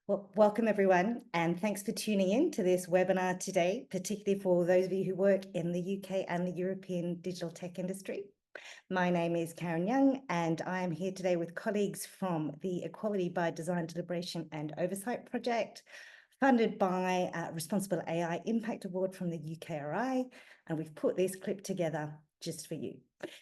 Well, welcome everyone, and thanks for tuning in to this webinar today, particularly for those of you who work in the UK and the European digital tech industry. My name is Karen Young, and I am here today with colleagues from the Equality by Design Deliberation and Oversight Project, funded by Responsible AI Impact Award from the UKRI, and we've put this clip together just for you.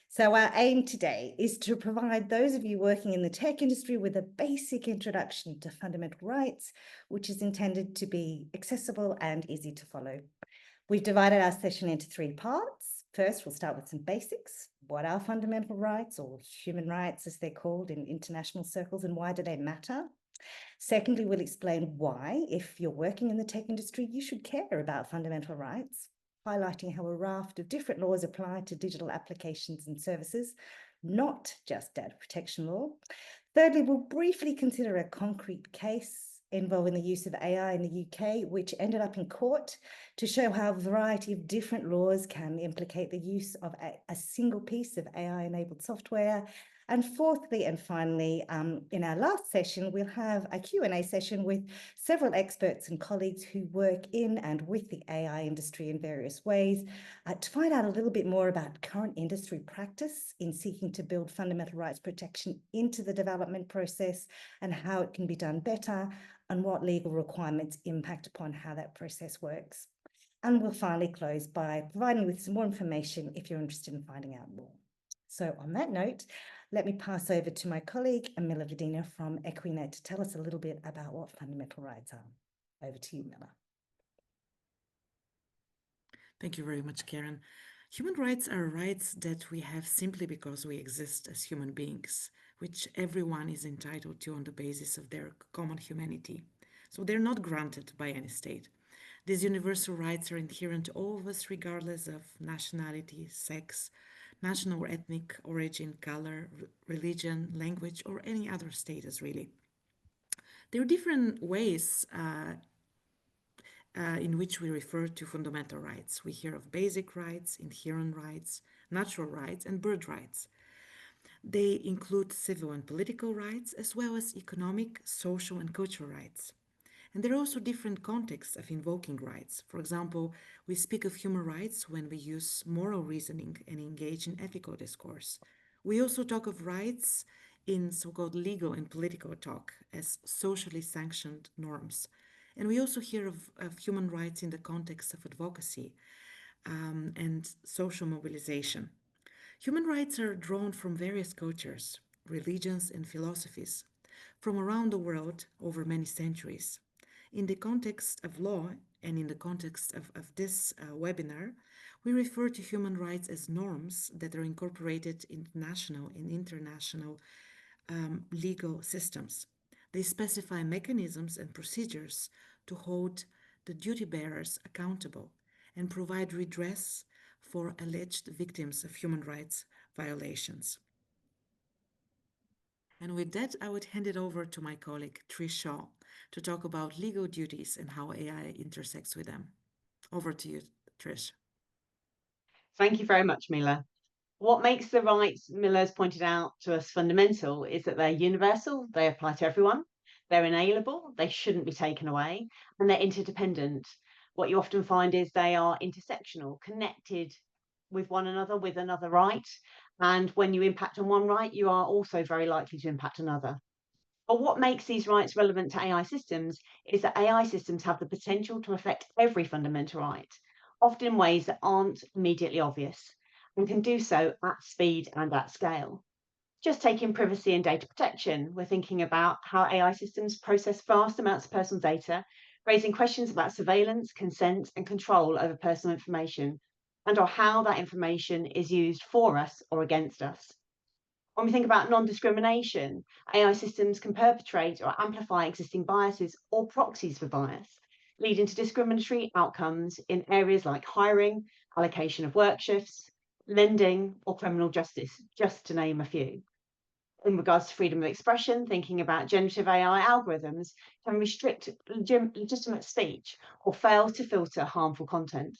So our aim today is to provide those of you working in the tech industry with a basic introduction to fundamental rights, which is intended to be accessible and easy to follow. We've divided our session into 3 parts. First, we'll start with some basics. What are fundamental rights, or human rights as they're called in international circles, and why do they matter? Secondly, we'll explain why, if you're working in the tech industry, you should care about fundamental rights, highlighting how a raft of different laws apply to digital applications and services, not just data protection law. Thirdly, we'll briefly consider a concrete case involving the use of AI in the UK, which ended up in court, to show how a variety of different laws can implicate the use of a single piece of AI-enabled software. And fourthly, and finally, in our last session, we'll have a Q&A session with several experts and colleagues who work in and with the AI industry in various ways to find out a little bit more about current industry practice in seeking to build fundamental rights protection into the development process and how it can be done better, and what legal requirements impact upon how that process works. And we'll finally close by providing with some more information if you're interested in finding out more. So on that note, let me pass over to my colleague, Mila Vidina from Equinet, to tell us a little bit about what fundamental rights are. Over to you, Mila. Thank you very much, Karen. Human rights are rights that we have simply because we exist as human beings, which everyone is entitled to on the basis of their common humanity. So they're not granted by any state. These universal rights are inherent to all of us, regardless of nationality, sex, national or ethnic origin, color, religion, language, or any other status, really. There are different ways in which we refer to fundamental rights. We hear of basic rights, inherent rights, natural rights, and bird rights. They include civil and political rights, as well as economic, social, and cultural rights. And there are also different contexts of invoking rights. For example, we speak of human rights when we use moral reasoning and engage in ethical discourse. We also talk of rights in so-called legal and political talk as socially sanctioned norms. And we also hear of human rights in the context of advocacy and social mobilization. Human rights are drawn from various cultures, religions, and philosophies from around the world over many centuries. In the context of law and in the context of this webinar, we refer to human rights as norms that are incorporated in national and international legal systems. They specify mechanisms and procedures to hold the duty bearers accountable and provide redress for alleged victims of human rights violations. And with that, I would hand it over to my colleague, Trish Shaw, to talk about legal duties and how AI intersects with them. Over to you, Trish. Thank you very much, Mila. What makes the rights Mila's pointed out to us fundamental is that they're universal, they apply to everyone, they're inalienable, they shouldn't be taken away, and they're interdependent. What you often find is they are intersectional, connected with one another, with another right. And when you impact on one right, you are also very likely to impact another. But what makes these rights relevant to AI systems is that AI systems have the potential to affect every fundamental right, often in ways that aren't immediately obvious, and can do so at speed and at scale. Just taking privacy and data protection, we're thinking about how AI systems process vast amounts of personal data, raising questions about surveillance, consent, and control over personal information, and or how that information is used for us or against us. When we think about non-discrimination, AI systems can perpetrate or amplify existing biases or proxies for bias, leading to discriminatory outcomes in areas like hiring, allocation of work shifts, lending, or criminal justice, just to name a few. In regards to freedom of expression, thinking about generative AI algorithms can restrict legitimate speech or fail to filter harmful content.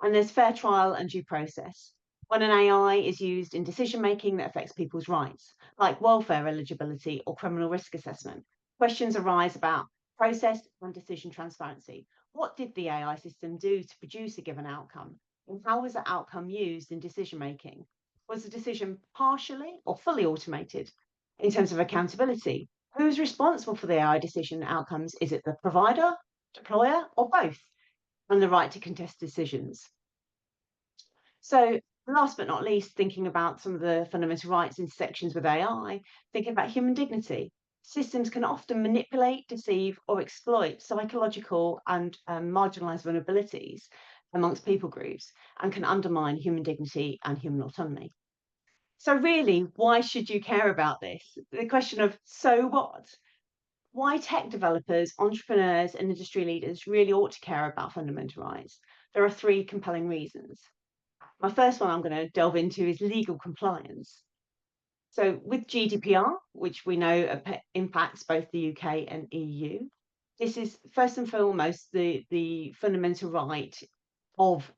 And there's fair trial and due process. When an AI is used in decision-making that affects people's rights, like welfare eligibility or criminal risk assessment, questions arise about process and decision transparency. What did the AI system do to produce a given outcome? And how was the outcome used in decision making? Was the decision partially or fully automated? In terms of accountability, who's responsible for the AI decision outcomes? Is it the provider, deployer, or both? And the right to contest decisions. So last but not least, thinking about some of the fundamental rights intersections with AI, thinking about human dignity. Systems can often manipulate, deceive, or exploit psychological and marginalized vulnerabilities amongst people groups and can undermine human dignity and human autonomy. So really, why should you care about this? The question of, so what? Why tech developers, entrepreneurs, and industry leaders really ought to care about fundamental rights? There are three compelling reasons. My first one I'm going to delve into is legal compliance. So with GDPR, which we know impacts both the UK and EU, this is first and foremost the fundamental right of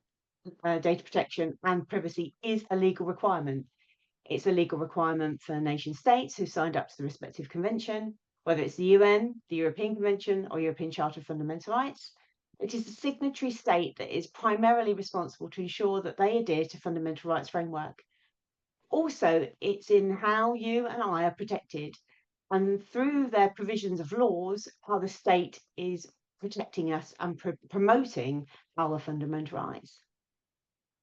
data protection and privacy is a legal requirement. It's a legal requirement for nation states who signed up to the respective convention, whether it's the UN, the European Convention, or European Charter of Fundamental Rights. It is the signatory state that is primarily responsible to ensure that they adhere to fundamental rights framework. Also, it's in how you and I are protected, and through their provisions of laws, how the state is protecting us and promoting our fundamental rights.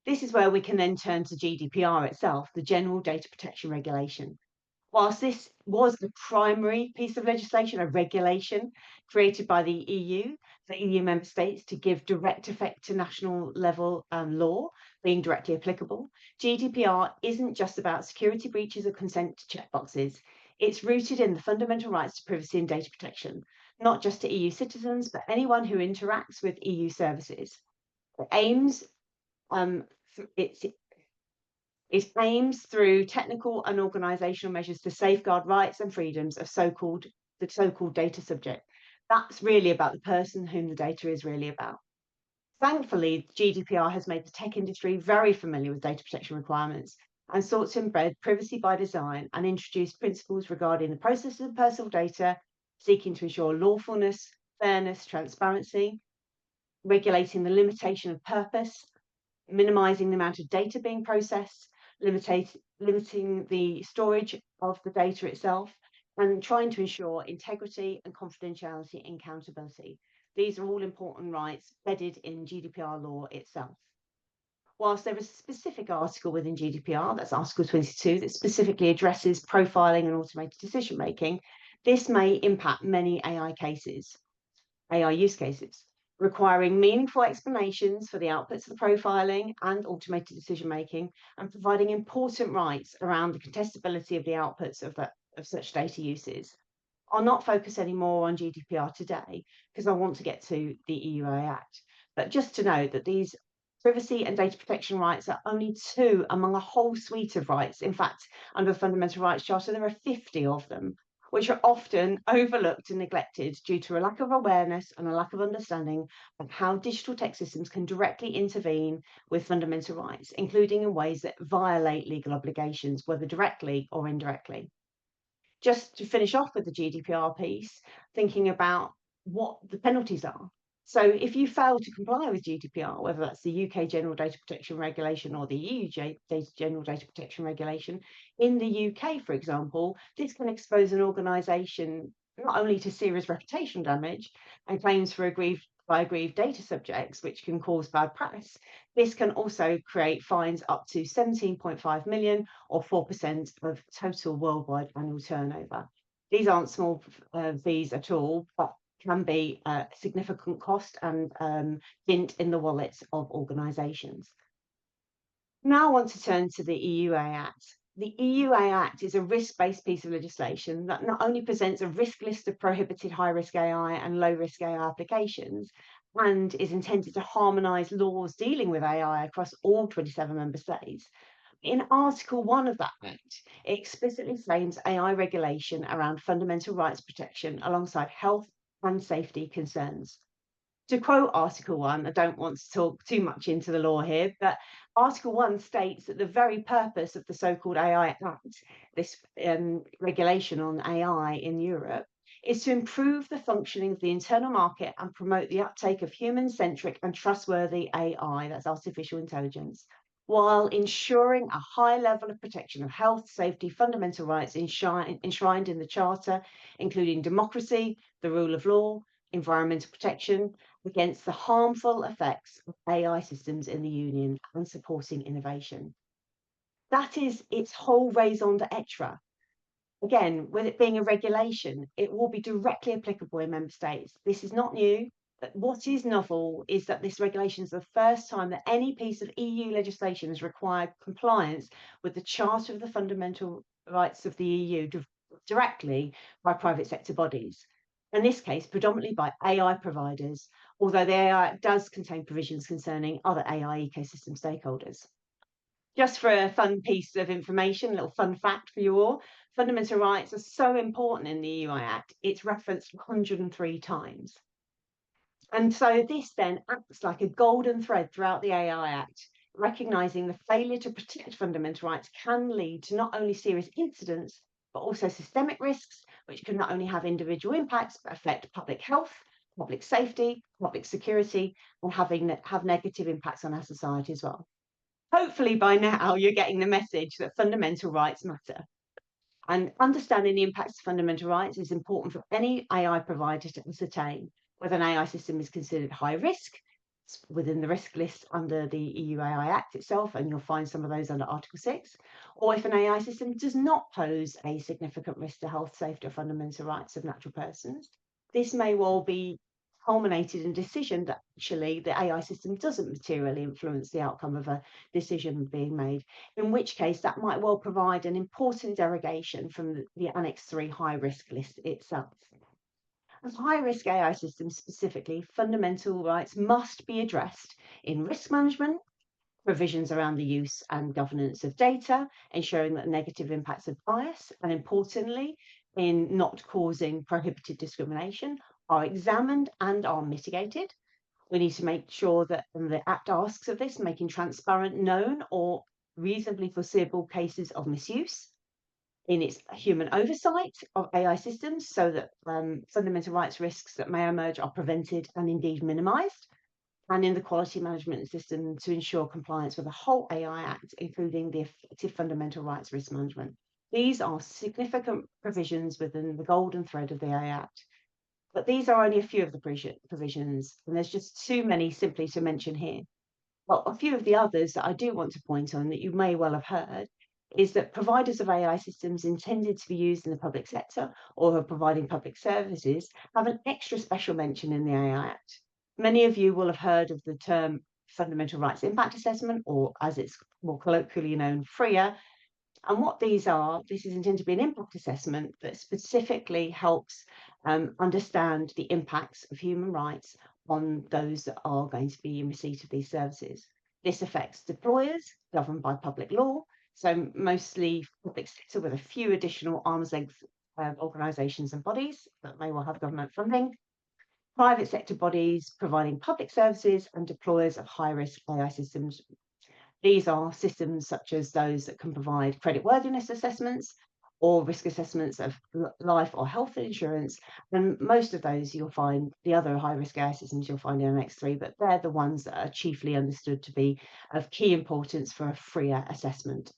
This is where we can then turn to GDPR itself, the General Data Protection Regulation. Whilst this was the primary piece of legislation, a regulation created by the EU, for EU member states to give direct effect to national level law being directly applicable, GDPR isn't just about security breaches or consent checkboxes. It's rooted in the fundamental rights to privacy and data protection, not just to EU citizens, but anyone who interacts with EU services. It aims it aims through technical and organisational measures to safeguard rights and freedoms of the so-called data subject. That's really about the person whom the data is really about. Thankfully, GDPR has made the tech industry very familiar with data protection requirements and sought to embed privacy by design and introduced principles regarding the processing of personal data, seeking to ensure lawfulness, fairness, transparency, regulating the limitation of purpose, minimising the amount of data being processed, limiting the storage of the data itself, and trying to ensure integrity and confidentiality and accountability. These are all important rights embedded in GDPR law itself. Whilst there is a specific article within GDPR, that's Article 22, that specifically addresses profiling and automated decision making, this may impact many AI use cases, requiring meaningful explanations for the outputs of the profiling and automated decision making, and providing important rights around the contestability of the outputs of such data uses. I'll not focus anymore on GDPR today because I want to get to the EU AI Act. But just to note that these privacy and data protection rights are only two among a whole suite of rights. In fact, under the Fundamental Rights Charter, there are 50 of them, which are often overlooked and neglected due to a lack of awareness and a lack of understanding of how digital tech systems can directly intervene with fundamental rights, including in ways that violate legal obligations, whether directly or indirectly. Just to finish off with the GDPR piece, thinking about what the penalties are. So if you fail to comply with GDPR, whether that's the UK General Data Protection Regulation or the EU General Data Protection Regulation, in the UK, for example, this can expose an organisation not only to serious reputational damage and claims for aggrieved data subjects, which can cause bad press, this can also create fines up to 17.5 million or 4% of total worldwide annual turnover. These aren't small fees at all, but can be a significant cost and dint in the wallets of organisations. Now I want to turn to the EU AI Act. The EU AI Act is a risk-based piece of legislation that not only presents a risk list of prohibited high-risk AI and low-risk AI applications, and is intended to harmonise laws dealing with AI across all 27 member states. In Article 1 of that Act, it explicitly frames AI regulation around fundamental rights protection alongside health and safety concerns. To quote Article 1, I don't want to talk too much into the law here, but Article 1 states that the very purpose of the so-called AI Act, this regulation on AI in Europe, is to improve the functioning of the internal market and promote the uptake of human-centric and trustworthy AI, that's artificial intelligence, while ensuring a high level of protection of health, safety, fundamental rights enshrined in the Charter, including democracy, the rule of law, environmental protection against the harmful effects of AI systems in the Union and supporting innovation. That is its whole raison d'etre. Again, with it being a regulation, it will be directly applicable in member states. This is not new, but what is novel is that this regulation is the first time that any piece of EU legislation has required compliance with the Charter of the Fundamental Rights of the EU directly by private sector bodies. In this case, predominantly by AI providers, although the AI Act does contain provisions concerning other AI ecosystem stakeholders. Just for a fun piece of information, a little fun fact for you all, fundamental rights are so important in the EU Act, it's referenced 103 times. And so this then acts like a golden thread throughout the AI Act, recognising the failure to protect fundamental rights can lead to not only serious incidents, but also systemic risks, which can not only have individual impacts, but affect public health, public safety, public security, and have negative impacts on our society as well. Hopefully by now you're getting the message that fundamental rights matter. And understanding the impacts of fundamental rights is important for any AI provider to ascertain whether an AI system is considered high risk within the risk list under the EU AI Act itself, and you'll find some of those under Article 6, or if an AI system does not pose a significant risk to health, safety, or fundamental rights of natural persons. This may well be culminated in a decision that actually the AI system doesn't materially influence the outcome of a decision being made, in which case that might well provide an important derogation from the Annex 3 high risk list itself. As high-risk AI systems specifically, fundamental rights must be addressed in risk management, provisions around the use and governance of data, ensuring that negative impacts of bias, and importantly, in not causing prohibited discrimination, are examined and are mitigated. We need to make sure that the Act asks of this, making transparent, known, or reasonably foreseeable cases of misuse, in its human oversight of AI systems so that fundamental rights risks that may emerge are prevented and indeed minimised, and in the quality management system to ensure compliance with the whole AI Act, including the effective fundamental rights risk management. These are significant provisions within the golden thread of the AI Act. But these are only a few of the provisions, and there's just too many simply to mention here. Well, a few of the others that I do want to point on that you may well have heard is that providers of AI systems intended to be used in the public sector or are providing public services have an extra special mention in the AI Act. Many of you will have heard of the term Fundamental Rights Impact Assessment, or as it's more colloquially known, FRIA. And what these are, this is intended to be an impact assessment that specifically helps understand the impacts of human rights on those that are going to be in receipt of these services. This affects deployers governed by public law, so mostly public sector with a few additional arm's length organisations and bodies that may well have government funding, private sector bodies providing public services, and deployers of high-risk AI systems. These are systems such as those that can provide creditworthiness assessments or risk assessments of life or health insurance. And most of those you'll find, the other high-risk AI systems you'll find in Annex 3, but they're the ones that are chiefly understood to be of key importance for a FRIA assessment.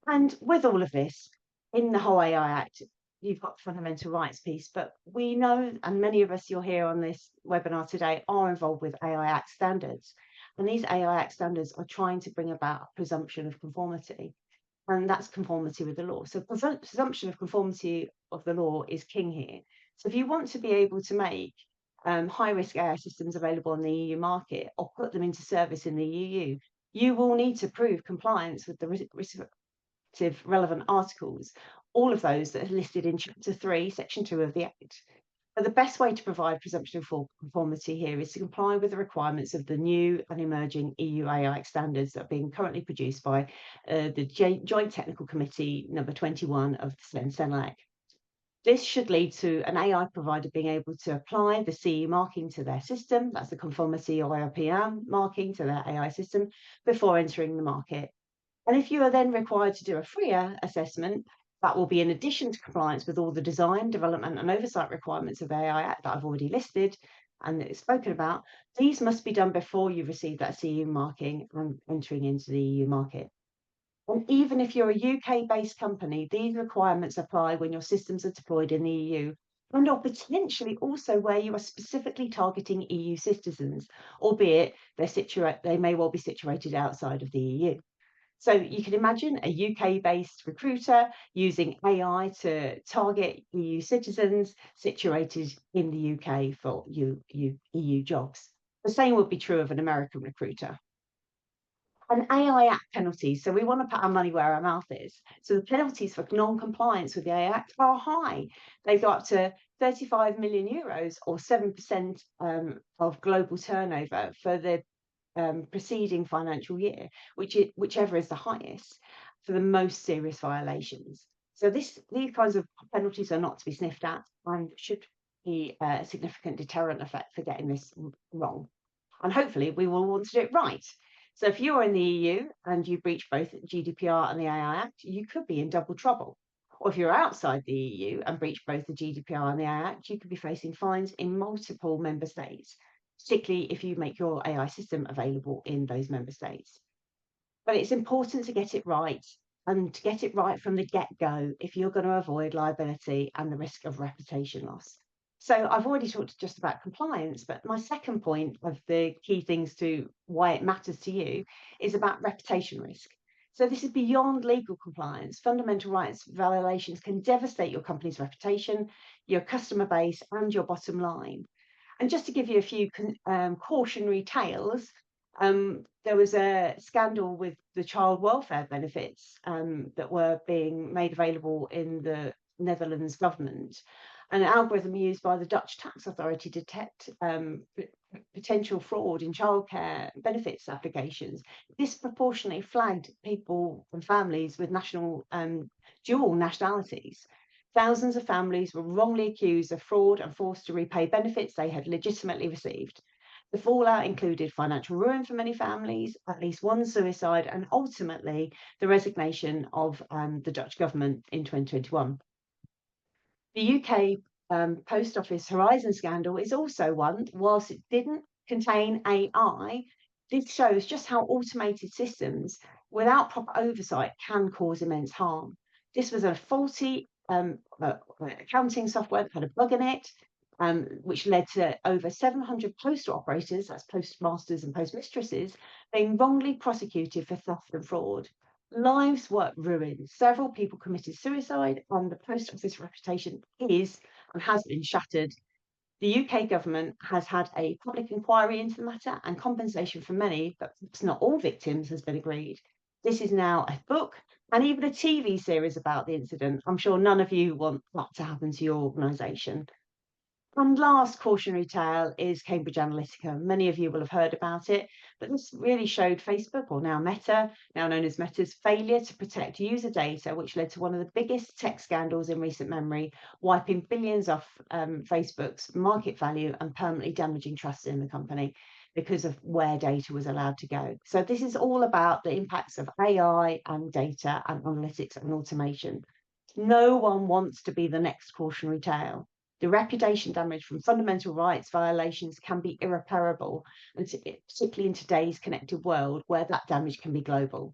And with all of this, in the whole AI Act, you've got the fundamental rights piece, but we know, and many of us you're here on this webinar today are involved with AI Act standards. And these AI Act standards are trying to bring about a presumption of conformity, and that's conformity with the law. So presumption of conformity of the law is king here. So if you want to be able to make high-risk AI systems available on the EU market or put them into service in the EU, you will need to prove compliance with the respective relevant articles, all of those that are listed in Chapter 3, Section 2 of the Act. But the best way to provide presumption of conformity here is to comply with the requirements of the new and emerging EU AI standards that are being currently produced by the Joint Technical Committee number 21 of the CENELEC. This should lead to an AI provider being able to apply the CE marking to their system, that's the conformity or IPM marking to their AI system, before entering the market. And if you are then required to do a FRIA assessment, That will be in addition to compliance with all the design, development and oversight requirements of the AI Act that I've already listed and that is spoken about. These must be done before you receive that CE marking and entering into the EU market. And even if you're a UK-based company, these requirements apply when your systems are deployed in the EU and or potentially also where you are specifically targeting EU citizens, albeit they may well be situated outside of the EU. So you can imagine a UK-based recruiter using AI to target EU citizens situated in the UK for EU jobs. The same would be true of an American recruiter. And AI Act penalties, so we want to put our money where our mouth is. So the penalties for non-compliance with the AI Act are high. They go up to 35 million euros or 7% of global turnover for the preceding financial year, whichever is the highest for the most serious violations. So these kinds of penalties are not to be sniffed at and should be a significant deterrent effect for getting this wrong. And hopefully we will want to do it right. So if you're in the EU and you breach both GDPR and the AI Act, you could be in double trouble. Or if you're outside the EU and breach both the GDPR and the AI Act, you could be facing fines in multiple member states, particularly if you make your AI system available in those member states. But it's important to get it right and to get it right from the get-go if you're going to avoid liability and the risk of reputation loss. So I've already talked just about compliance, but my second point of the key things to why it matters to you is about reputation risk. So this is beyond legal compliance. Fundamental rights violations can devastate your company's reputation, your customer base, and your bottom line. And just to give you a few cautionary tales, there was a scandal with the child welfare benefits that were being made available in the Netherlands government. An algorithm used by the Dutch tax authority to detect potential fraud in childcare benefits applications disproportionately flagged people and families with dual nationalities. Thousands of families were wrongly accused of fraud and forced to repay benefits they had legitimately received. The fallout included financial ruin for many families, at least one suicide, and ultimately the resignation of the Dutch government in 2021. The UK Post Office Horizon scandal is also one. Whilst it didn't contain AI, this shows just how automated systems without proper oversight can cause immense harm. This was a faulty accounting software that had a bug in it, which led to over 700 postal operators, that's postmasters and postmistresses, being wrongly prosecuted for theft and fraud. Lives were ruined. Several people committed suicide, and the post office reputation is and has been shattered. The UK government has had a public inquiry into the matter, and compensation for many, but not all victims, has been agreed. This is now a book and even a TV series about the incident. I'm sure none of you want that to happen to your organisation. And last cautionary tale is Cambridge Analytica. Many of you will have heard about it, but this really showed Facebook, or now Meta, now known as Meta's failure to protect user data, which led to one of the biggest tech scandals in recent memory, wiping billions off Facebook's market value and permanently damaging trust in the company because of where data was allowed to go. So this is all about the impacts of AI and data and analytics and automation. No one wants to be the next cautionary tale. The reputation damage from fundamental rights violations can be irreparable, and particularly in today's connected world where that damage can be global.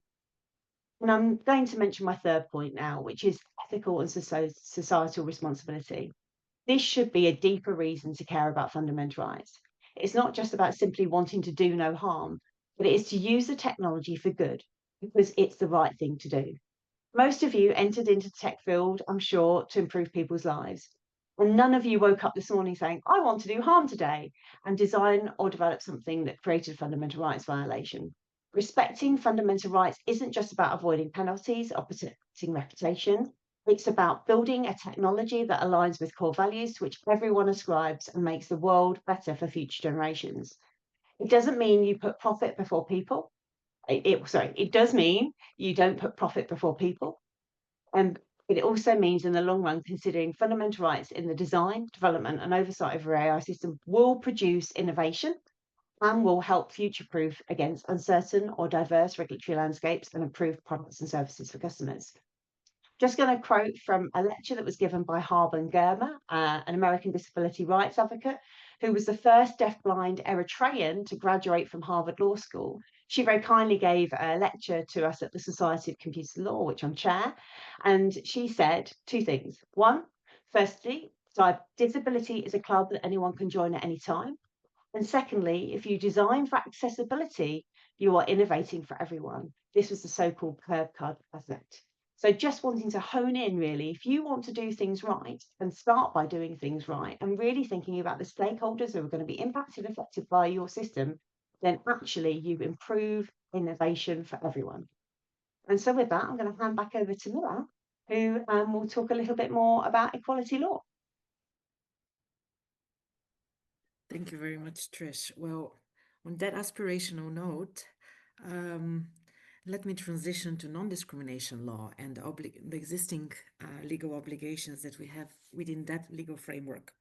And I'm going to mention my third point now, which is ethical and societal responsibility. This should be a deeper reason to care about fundamental rights. It's not just about simply wanting to do no harm, but it is to use the technology for good, because it's the right thing to do. Most of you entered into the tech field, I'm sure, to improve people's lives. And none of you woke up this morning saying, I want to do harm today, and design or develop something that created a fundamental rights violation. Respecting fundamental rights isn't just about avoiding penalties or protecting reputation. It's about building a technology that aligns with core values to which everyone ascribes and makes the world better for future generations. It doesn't mean you put profit before people. It does mean you don't put profit before people. And it also means in the long run, considering fundamental rights in the design, development and oversight of your AI system will produce innovation and will help future-proof against uncertain or diverse regulatory landscapes and improve products and services for customers. Just going to quote from a lecture that was given by Harben Germer, an American disability rights advocate, who was the first deafblind Eritrean to graduate from Harvard Law School. She very kindly gave a lecture to us at the Society of Computer Law, which I'm chair, and she said two things. One, firstly, disability is a club that anyone can join at any time. And secondly, if you design for accessibility, you are innovating for everyone. This was the so-called curb cut effect. So just wanting to hone in really, if you want to do things right, and start by doing things right and really thinking about the stakeholders who are going to be impacted, affected by your system, then actually you improve innovation for everyone. And so with that, I'm going to hand back over to Mila, who will talk a little bit more about equality law. Thank you very much, Trish. Well, on that aspirational note, let me transition to non-discrimination law and the existing legal obligations that we have within that legal framework.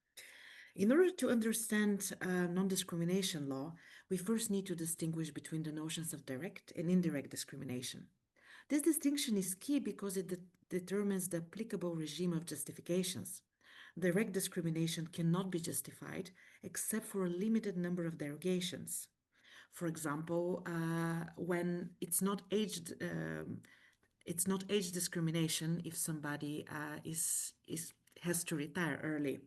In order to understand non-discrimination law, we first need to distinguish between the notions of direct and indirect discrimination. This distinction is key because it determines the applicable regime of justifications. Direct discrimination cannot be justified except for a limited number of derogations. For example, when it's not age discrimination if somebody has to retire early,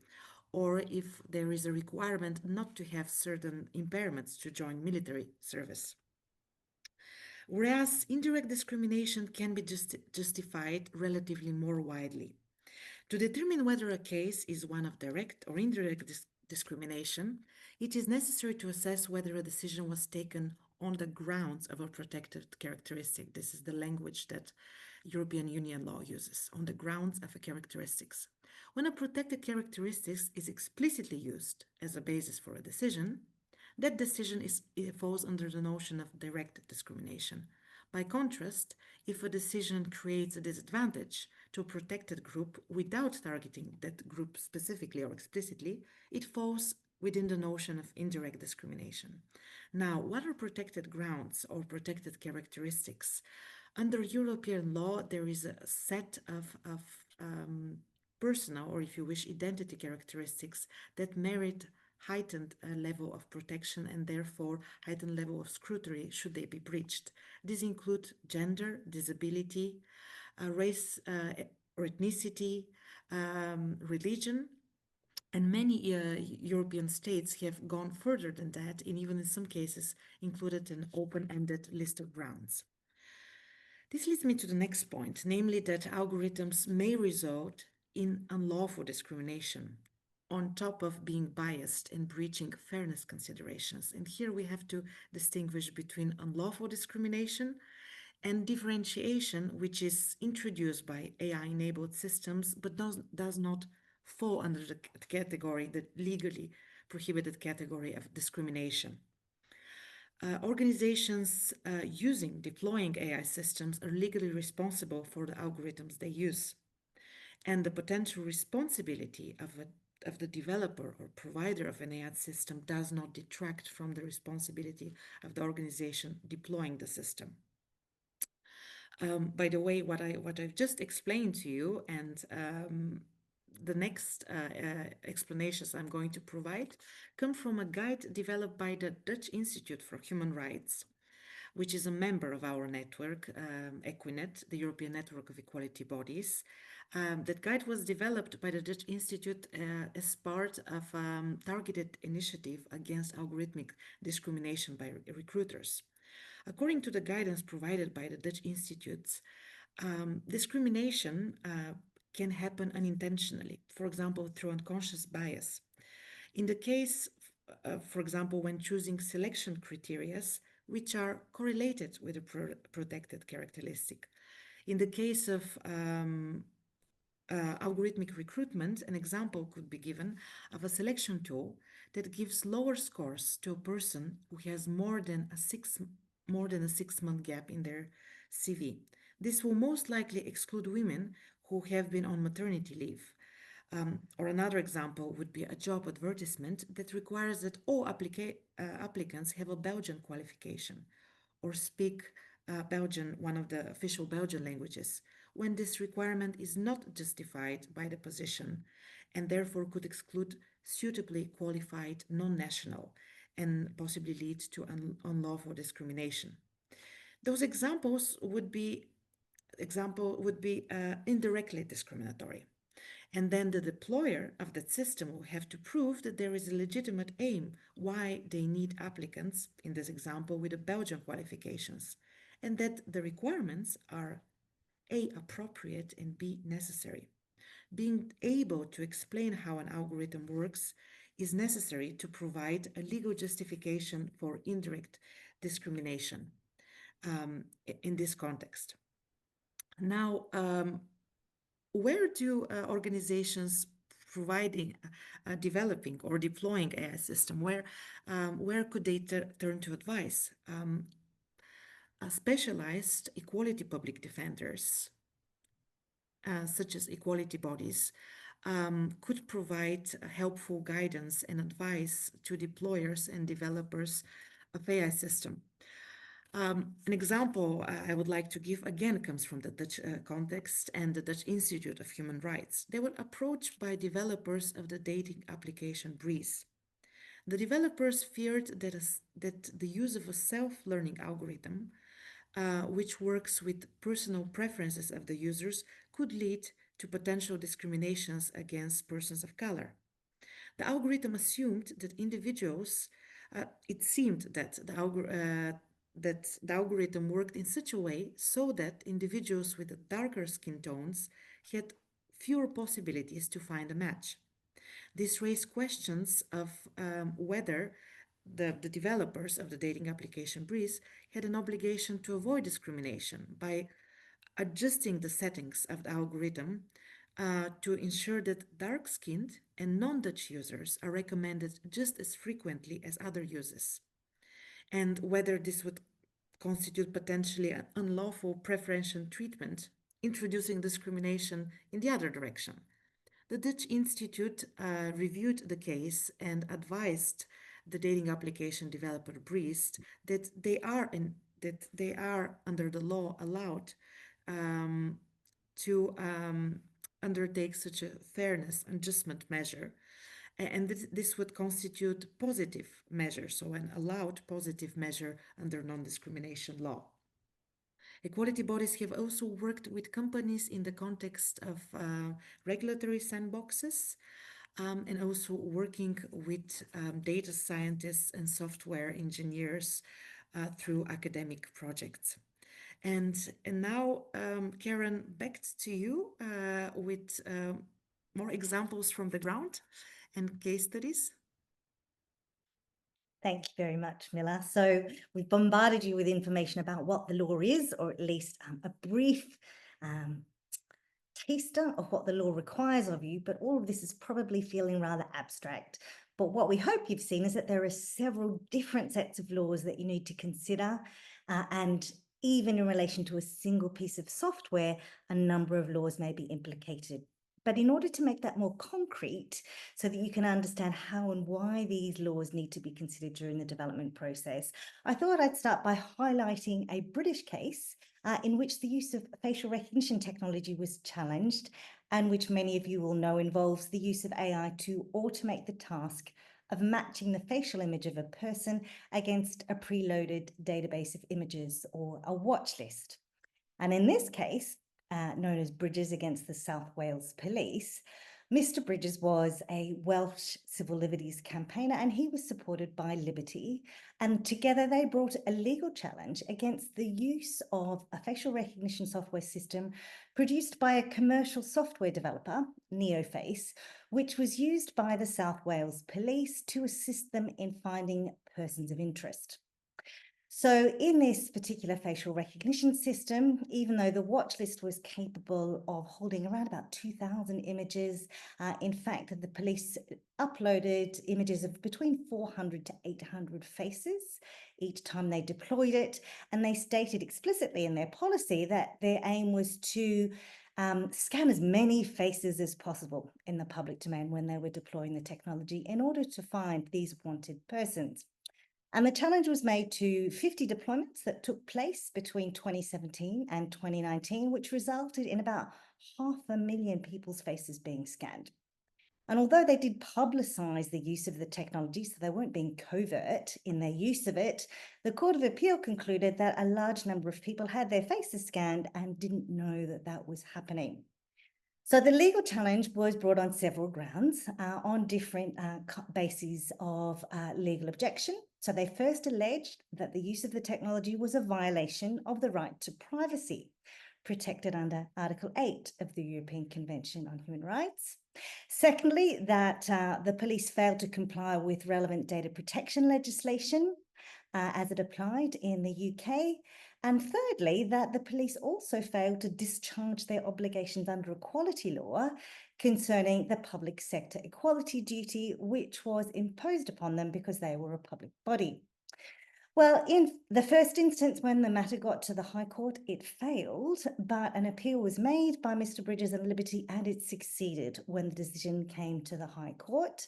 or if there is a requirement not to have certain impairments to join military service. Whereas indirect discrimination can be justified relatively more widely. To determine whether a case is one of direct or indirect discrimination, it is necessary to assess whether a decision was taken on the grounds of a protected characteristic. This is the language that European Union law uses, on the grounds of a characteristics. When a protected characteristic is explicitly used as a basis for a decision, that decision falls under the notion of direct discrimination. By contrast, if a decision creates a disadvantage to a protected group without targeting that group specifically or explicitly, it falls within the notion of indirect discrimination. Now, what are protected grounds or protected characteristics? Under European law, there is a set of personal, or if you wish, identity characteristics that merit heightened level of protection and therefore heightened level of scrutiny should they be breached. These include gender, disability, race or ethnicity, religion, and many European states have gone further than that, and even in some cases included an open-ended list of grounds. This leads me to the next point, namely that algorithms may result in unlawful discrimination on top of being biased and breaching fairness considerations. And here we have to distinguish between unlawful discrimination and differentiation, which is introduced by AI-enabled systems, but does not fall under the category, the legally prohibited category of discrimination. Organizations deploying AI systems are legally responsible for the algorithms they use. And the potential responsibility of the developer or provider of an AI system does not detract from the responsibility of the organization deploying the system. By the way, what I've just explained to you and the next explanations I'm going to provide come from a guide developed by the Dutch Institute for Human Rights, which is a member of our network, Equinet, the European Network of Equality Bodies. That guide was developed by the Dutch Institute as part of a targeted initiative against algorithmic discrimination by recruiters. According to the guidance provided by the Dutch Institutes, discrimination can happen unintentionally, for example, through unconscious bias. In the case, for example, when choosing selection criteria, which are correlated with a protected characteristic. In the case of algorithmic recruitment, an example could be given of a selection tool that gives lower scores to a person who has more than a 6-month gap in their CV. This will most likely exclude women who have been on maternity leave. Or another example would be a job advertisement that requires that all applicants have a Belgian qualification or speak Belgian, one of the official Belgian languages, when this requirement is not justified by the position and therefore could exclude suitably qualified non-national and possibly lead to unlawful discrimination. Those example would be indirectly discriminatory. And then the deployer of that system will have to prove that there is a legitimate aim why they need applicants, in this example, with the Belgian qualifications, and that the requirements are A, appropriate, and B, necessary. Being able to explain how an algorithm works is necessary to provide a legal justification for indirect discrimination in this context. Now, where do organizations providing, developing or deploying AI system, where could they turn to advice? Specialized equality public defenders, such as equality bodies, could provide helpful guidance and advice to deployers and developers of AI system. An example I would like to give again comes from the Dutch context and the Dutch Institute of Human Rights. They were approached by developers of the dating application Breeze. The developers feared that the use of a self-learning algorithm, which works with personal preferences of the users, could lead to potential discriminations against persons of color. The algorithm assumed that individuals, it seemed that the algorithm worked in such a way so that individuals with darker skin tones had fewer possibilities to find a match. This raised questions of whether the developers of the dating application Breeze had an obligation to avoid discrimination by adjusting the settings of the algorithm to ensure that dark-skinned and non-Dutch users are recommended just as frequently as other users, and whether this would constitute potentially an unlawful preferential treatment, introducing discrimination in the other direction. The Dutch Institute reviewed the case and advised the dating application developer Breeze that they are under the law allowed to undertake such a fairness adjustment measure, and this would constitute positive measure, so an allowed positive measure under non-discrimination law. Equality bodies have also worked with companies in the context of regulatory sandboxes, and also working with data scientists and software engineers through academic projects. And now, Karen, back to you with more examples from the ground and case studies. Thank you very much, Mila. So we've bombarded you with information about what the law is, or at least a brief taster of what the law requires of you, but all of this is probably feeling rather abstract. But what we hope you've seen is that there are several different sets of laws that you need to consider, and even in relation to a single piece of software, a number of laws may be implicated. But in order to make that more concrete, so that you can understand how and why these laws need to be considered during the development process, I thought I'd start by highlighting a British case in which the use of facial recognition technology was challenged, and which many of you will know involves the use of AI to automate the task of matching the facial image of a person against a preloaded database of images, or a watch list. And in this case, known as Bridges against the South Wales Police, Mr. Bridges was a Welsh civil liberties campaigner, and he was supported by Liberty. And together they brought a legal challenge against the use of a facial recognition software system produced by a commercial software developer, NeoFace, which was used by the South Wales Police to assist them in finding persons of interest. So in this particular facial recognition system, even though the watch list was capable of holding around about 2,000 images, in fact, the police uploaded images of between 400 to 800 faces each time they deployed it. And they stated explicitly in their policy that their aim was to scan as many faces as possible in the public domain when they were deploying the technology in order to find these wanted persons. And the challenge was made to 50 deployments that took place between 2017 and 2019, which resulted in about 500,000 people's faces being scanned. And although they did publicise the use of the technology, so they weren't being covert in their use of it, the Court of Appeal concluded that a large number of people had their faces scanned and didn't know that that was happening. So the legal challenge was brought on several grounds on different bases of legal objection. So they first alleged that the use of the technology was a violation of the right to privacy, protected under Article 8 of the European Convention on Human Rights. Secondly, that the police failed to comply with relevant data protection legislation as it applied in the UK. And thirdly, that the police also failed to discharge their obligations under equality law concerning the public sector equality duty, which was imposed upon them because they were a public body. Well, in the first instance, when the matter got to the High Court, it failed, but an appeal was made by Mr. Bridges and Liberty, and it succeeded when the decision came to the High Court,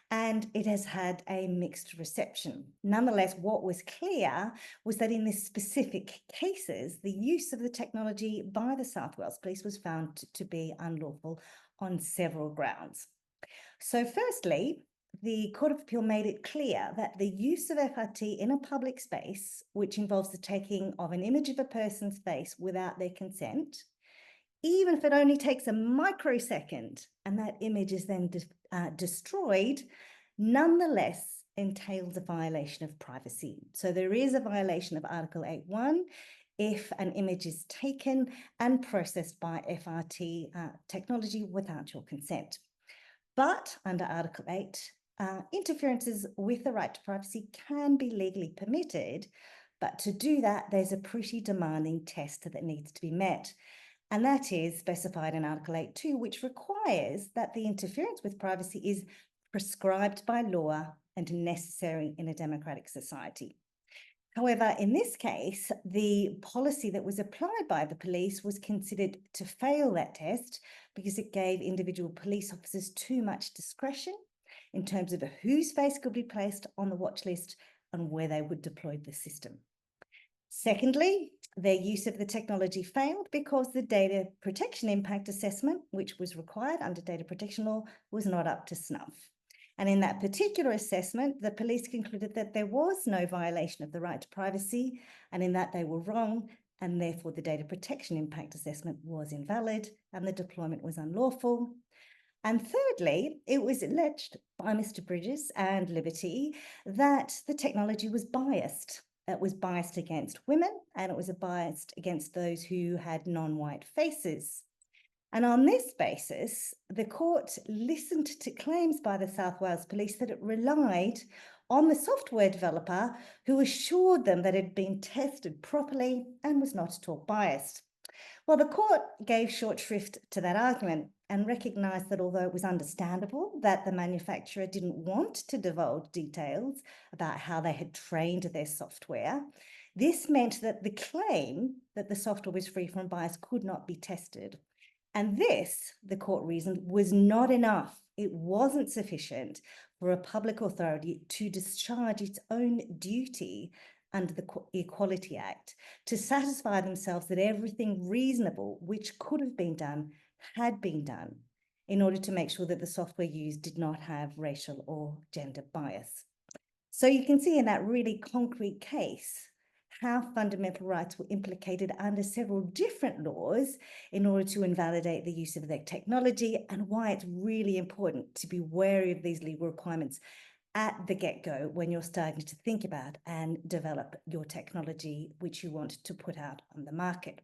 and it has had a mixed reception. Nonetheless, what was clear was that in this specific cases, the use of the technology by the South Wales Police was found to be unlawful on several grounds. So firstly, the Court of Appeal made it clear that the use of FRT in a public space, which involves the taking of an image of a person's face without their consent, even if it only takes a microsecond and that image is then destroyed, nonetheless entails a violation of privacy. So there is a violation of Article 8.1 if an image is taken and processed by FRT technology without your consent. But under Article 8, interferences with the right to privacy can be legally permitted, but to do that, there's a pretty demanding test that needs to be met. And that is specified in Article 8.2, which requires that the interference with privacy is prescribed by law and necessary in a democratic society. However, in this case, the policy that was applied by the police was considered to fail that test because it gave individual police officers too much discretion in terms of whose face could be placed on the watch list and where they would deploy the system. Secondly, their use of the technology failed because the data protection impact assessment, which was required under data protection law, was not up to snuff. And in that particular assessment, the police concluded that there was no violation of the right to privacy, and in that they were wrong, and therefore the data protection impact assessment was invalid and the deployment was unlawful. And thirdly, it was alleged by Mr. Bridges and Liberty that the technology was biased. It was biased against women and it was biased against those who had non-white faces. And on this basis, the court listened to claims by the South Wales Police that it relied on the software developer who assured them that it had been tested properly and was not at all biased. Well, the court gave short shrift to that argument and recognised that although it was understandable that the manufacturer didn't want to divulge details about how they had trained their software, this meant that the claim that the software was free from bias could not be tested. And this, the court reasoned, was not enough. It wasn't sufficient for a public authority to discharge its own duty under the Equality Act to satisfy themselves that everything reasonable which could have been done had been done in order to make sure that the software used did not have racial or gender bias. So you can see in that really concrete case how fundamental rights were implicated under several different laws in order to invalidate the use of their technology, and why it's really important to be wary of these legal requirements at the get-go when you're starting to think about and develop your technology which you want to put out on the market.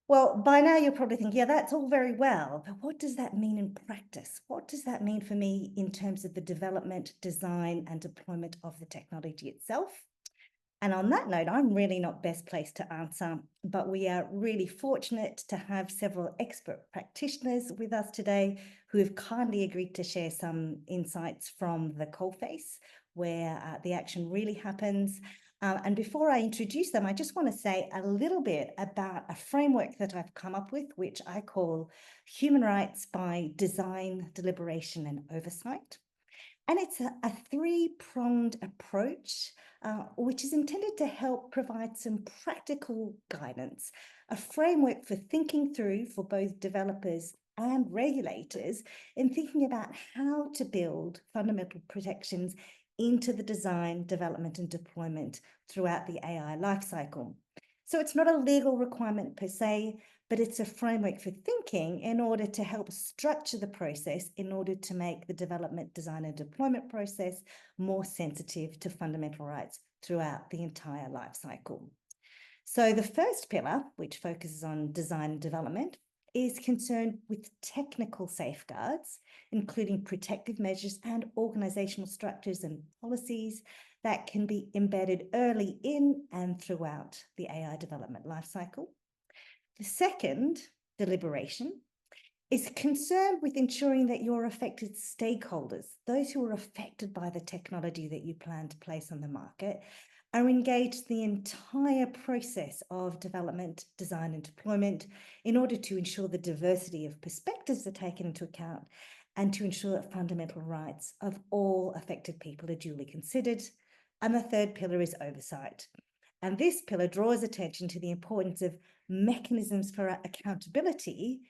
Well, by now you're probably thinking, yeah, that's all very well, but what does that mean in practice? What does that mean for me in terms of the development, design, and deployment of the technology itself? And on that note, I'm really not best placed to answer, but we are really fortunate to have several expert practitioners with us today who have kindly agreed to share some insights from the coalface where the action really happens. And before I introduce them, I just want to say a little bit about a framework that I've come up with, which I call Human Rights by Design, Deliberation and Oversight. And it's a three-pronged approach, which is intended to help provide some practical guidance, a framework for thinking through for both developers and regulators in thinking about how to build fundamental protections into the design, development, and deployment throughout the AI lifecycle. So it's not a legal requirement per se, but it's a framework for thinking in order to help structure the process in order to make the development, design, and deployment process more sensitive to fundamental rights throughout the entire life cycle. So the first pillar, which focuses on design and development, is concerned with technical safeguards, including protective measures and organizational structures and policies that can be embedded early in and throughout the AI development lifecycle. The second, deliberation, is concerned with ensuring that your affected stakeholders, those who are affected by the technology that you plan to place on the market, are engaged the entire process of development, design, and deployment in order to ensure the diversity of perspectives are taken into account and to ensure that fundamental rights of all affected people are duly considered. And the third pillar is oversight. And this pillar draws attention to the importance of mechanisms for accountability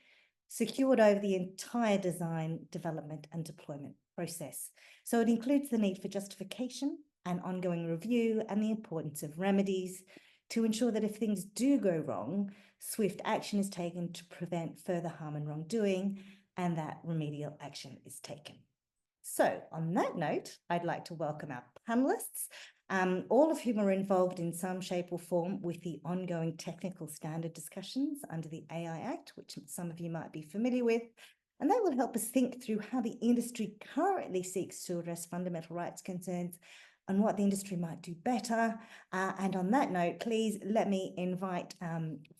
secured over the entire design, development, and deployment process. So it includes the need for justification and ongoing review and the importance of remedies to ensure that if things do go wrong, swift action is taken to prevent further harm and wrongdoing, and that remedial action is taken. So on that note, I'd like to welcome our panelists, all of whom are involved in some shape or form with the ongoing technical standard discussions under the AI Act, which some of you might be familiar with. And they will help us think through how the industry currently seeks to address fundamental rights concerns and what the industry might do better. And on that note, please let me invite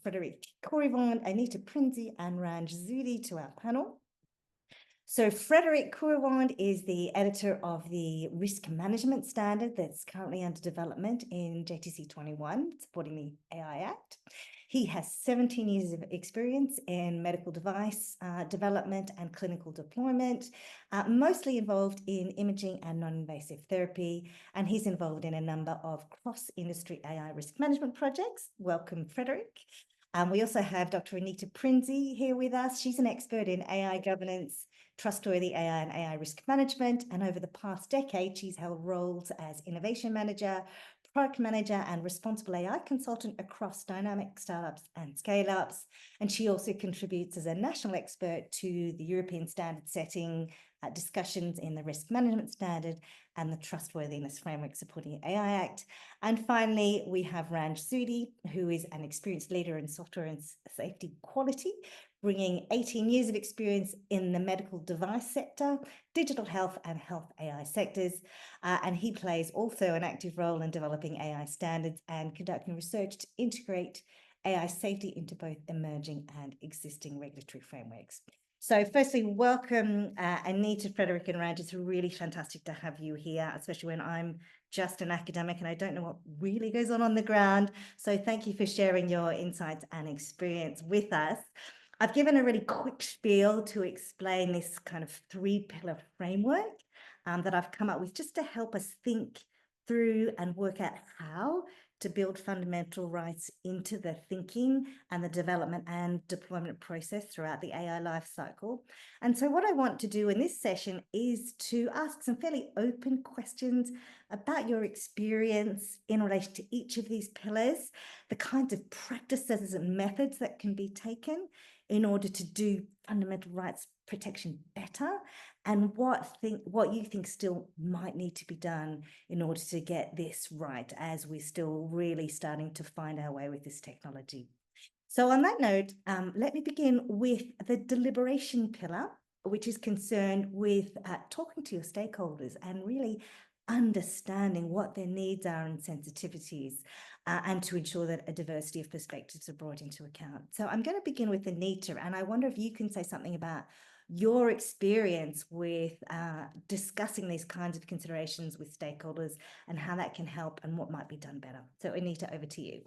Frederic Corrivon, Anita Prinzie, and Ranj Zudi to our panel. So Frederic Corrivon is the editor of the risk management standard that's currently under development in JTC 21, supporting the AI Act. He has 17 years of experience in medical device development and clinical deployment, mostly involved in imaging and non-invasive therapy, and he's involved in a number of cross-industry AI risk management projects. Welcome, Frederic. We also have Dr. Anita Prinzie here with us. She's an expert in AI governance, trustworthy AI and AI risk management. And over the past decade, she's held roles as innovation manager, product manager, and responsible AI consultant across dynamic startups and scale-ups. And she also contributes as a national expert to the European standard setting discussions in the risk management standard and the trustworthiness framework supporting the AI Act. And finally, we have Ranj Zudi, who is an experienced leader in software and safety quality, bringing 18 years of experience in the medical device sector, digital health and health AI sectors. And he plays also an active role in developing AI standards and conducting research to integrate AI safety into both emerging and existing regulatory frameworks. So firstly, welcome Anita, Frederic, and Ranj. It's really fantastic to have you here, especially when I'm just an academic and I don't know what really goes on the ground. So thank you for sharing your insights and experience with us. I've given a really quick spiel to explain this kind of three-pillar framework that I've come up with just to help us think through and work out how to build fundamental rights into the thinking and the development and deployment process throughout the AI lifecycle. And so what I want to do in this session is to ask some fairly open questions about your experience in relation to each of these pillars, the kinds of practices and methods that can be taken in order to do fundamental rights protection better, and what you think still might need to be done in order to get this right, as we're still really starting to find our way with this technology. So on that note, let me begin with the deliberation pillar, which is concerned with talking to your stakeholders and really understanding what their needs are and sensitivities, and to ensure that a diversity of perspectives are brought into account. So I'm going to begin with Anita, and I wonder if you can say something about your experience with discussing these kinds of considerations with stakeholders and how that can help and what might be done better. So Anita, over to you.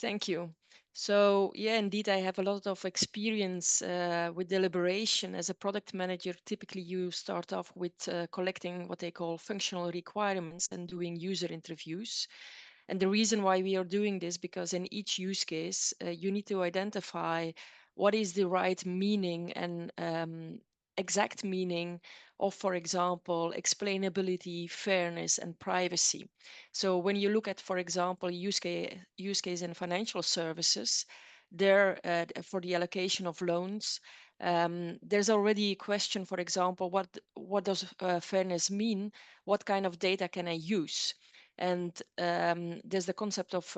Thank you. So, yeah, indeed, I have a lot of experience with deliberation. As a product manager, typically you start off with collecting what they call functional requirements and doing user interviews. And the reason why we are doing this, because in each use case, you need to identify what is the right meaning and exact meaning of, for example, explainability, fairness, and privacy. So when you look at, for example, use case in financial services, there for the allocation of loans, there's already a question, for example, what does fairness mean? What kind of data can I use? And there's the concept of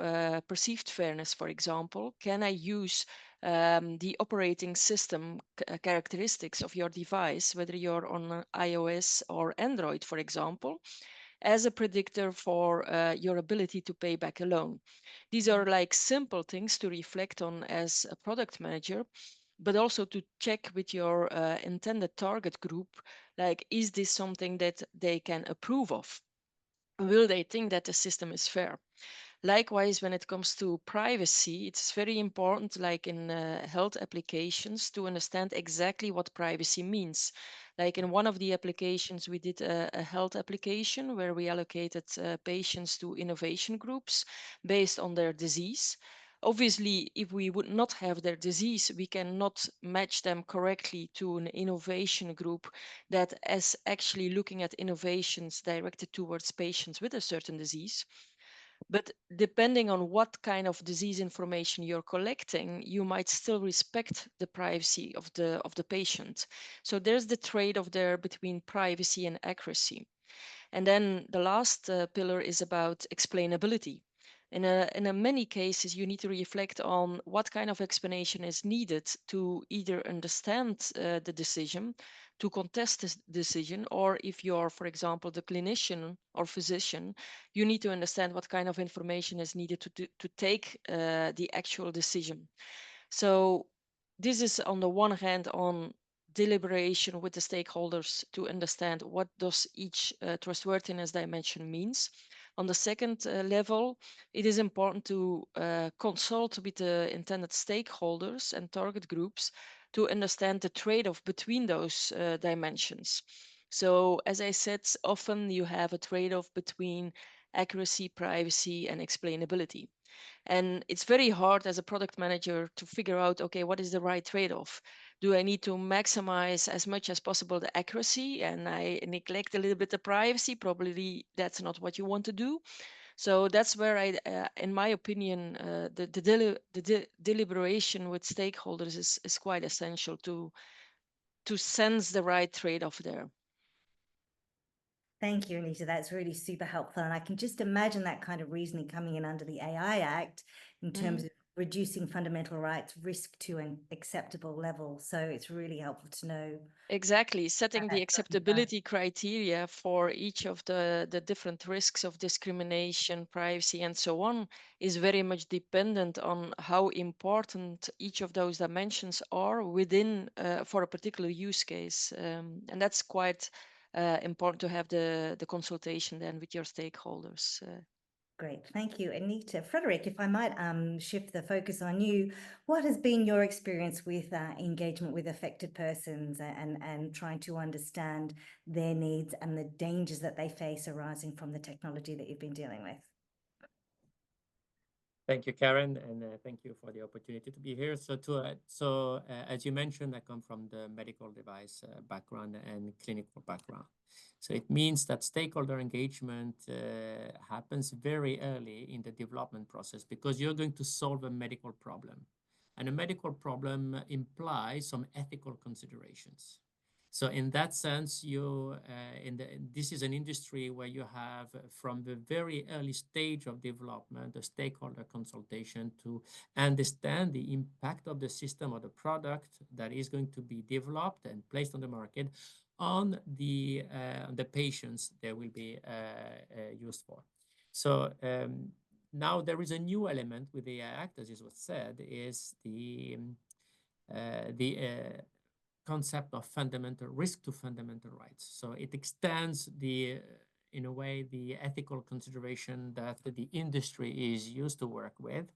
perceived fairness, for example. Can I use the operating system characteristics of your device, whether you're on iOS or Android, for example, as a predictor for your ability to pay back a loan? These are like simple things to reflect on as a product manager, but also to check with your intended target group, like, is this something that they can approve of? Will they think that the system is fair? Likewise, when it comes to privacy, it's very important, like in health applications, to understand exactly what privacy means. Like in one of the applications, we did a health application where we allocated patients to innovation groups based on their disease. Obviously, if we would not have their disease, we cannot match them correctly to an innovation group that is actually looking at innovations directed towards patients with a certain disease. But depending on what kind of disease information you're collecting, you might still respect the privacy of the patient. So there's the trade-off there between privacy and accuracy. And then the last pillar is about explainability. In many cases, you need to reflect on what kind of explanation is needed to either understand the decision, to contest this decision, or if you're, for example, the clinician or physician, you need to understand what kind of information is needed to take the actual decision. So this is on the one hand on deliberation with the stakeholders to understand what does each trustworthiness dimension means. On the second level, it is important to consult with the intended stakeholders and target groups to understand the trade-off between those dimensions. So as I said, often you have a trade-off between accuracy, privacy, and explainability. And it's very hard as a product manager to figure out, okay, what is the right trade-off? Do I need to maximize as much as possible the accuracy and I neglect a little bit the privacy? Probably that's not what you want to do. So that's where in my opinion, the deliberation with stakeholders is quite essential to sense the right trade-off there. Thank you, Anita. That's really super helpful. And I can just imagine that kind of reasoning coming in under the AI Act in terms of reducing fundamental rights risk to an acceptable level. So it's really helpful to know. Exactly, setting the that's done. acceptability criteria for each of the different risks of discrimination, privacy, and so on is very much dependent on how important each of those dimensions are within for a particular use case. And that's quite important to have the consultation then with your stakeholders. Great, thank you, Anita. Frederick, if I might shift the focus on you, what has been your experience with engagement with affected persons and trying to understand their needs and the dangers that they face arising from the technology that you've been dealing with? Thank you, Karen, and thank you for the opportunity to be here. As you mentioned, I come from the medical device background and clinical background. So it means that stakeholder engagement happens very early in the development process because you're going to solve a medical problem. And a medical problem implies some ethical considerations. So in that sense, this is an industry where you have from the very early stage of development, a stakeholder consultation to understand the impact of the system or the product that is going to be developed and placed on the market on the patients they will be used for. So now there is a new element with the Act, as it was said, is the concept of fundamental risk to fundamental rights. So it extends in a way, the ethical consideration that the industry is used to work with.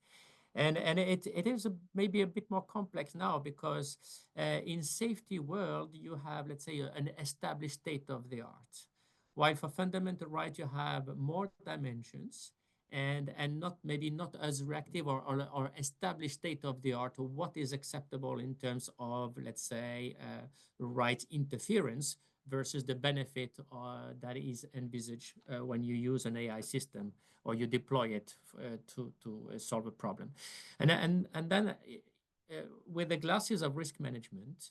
And it is maybe a bit more complex now because in safety world, you have, let's say, an established state of the art. While for fundamental rights, you have more dimensions and not maybe not as reactive or established state of the art, or what is acceptable in terms of, let's say, rights interference versus the benefit that is envisaged when you use an AI system or you deploy it to solve a problem. And then with the glasses of risk management,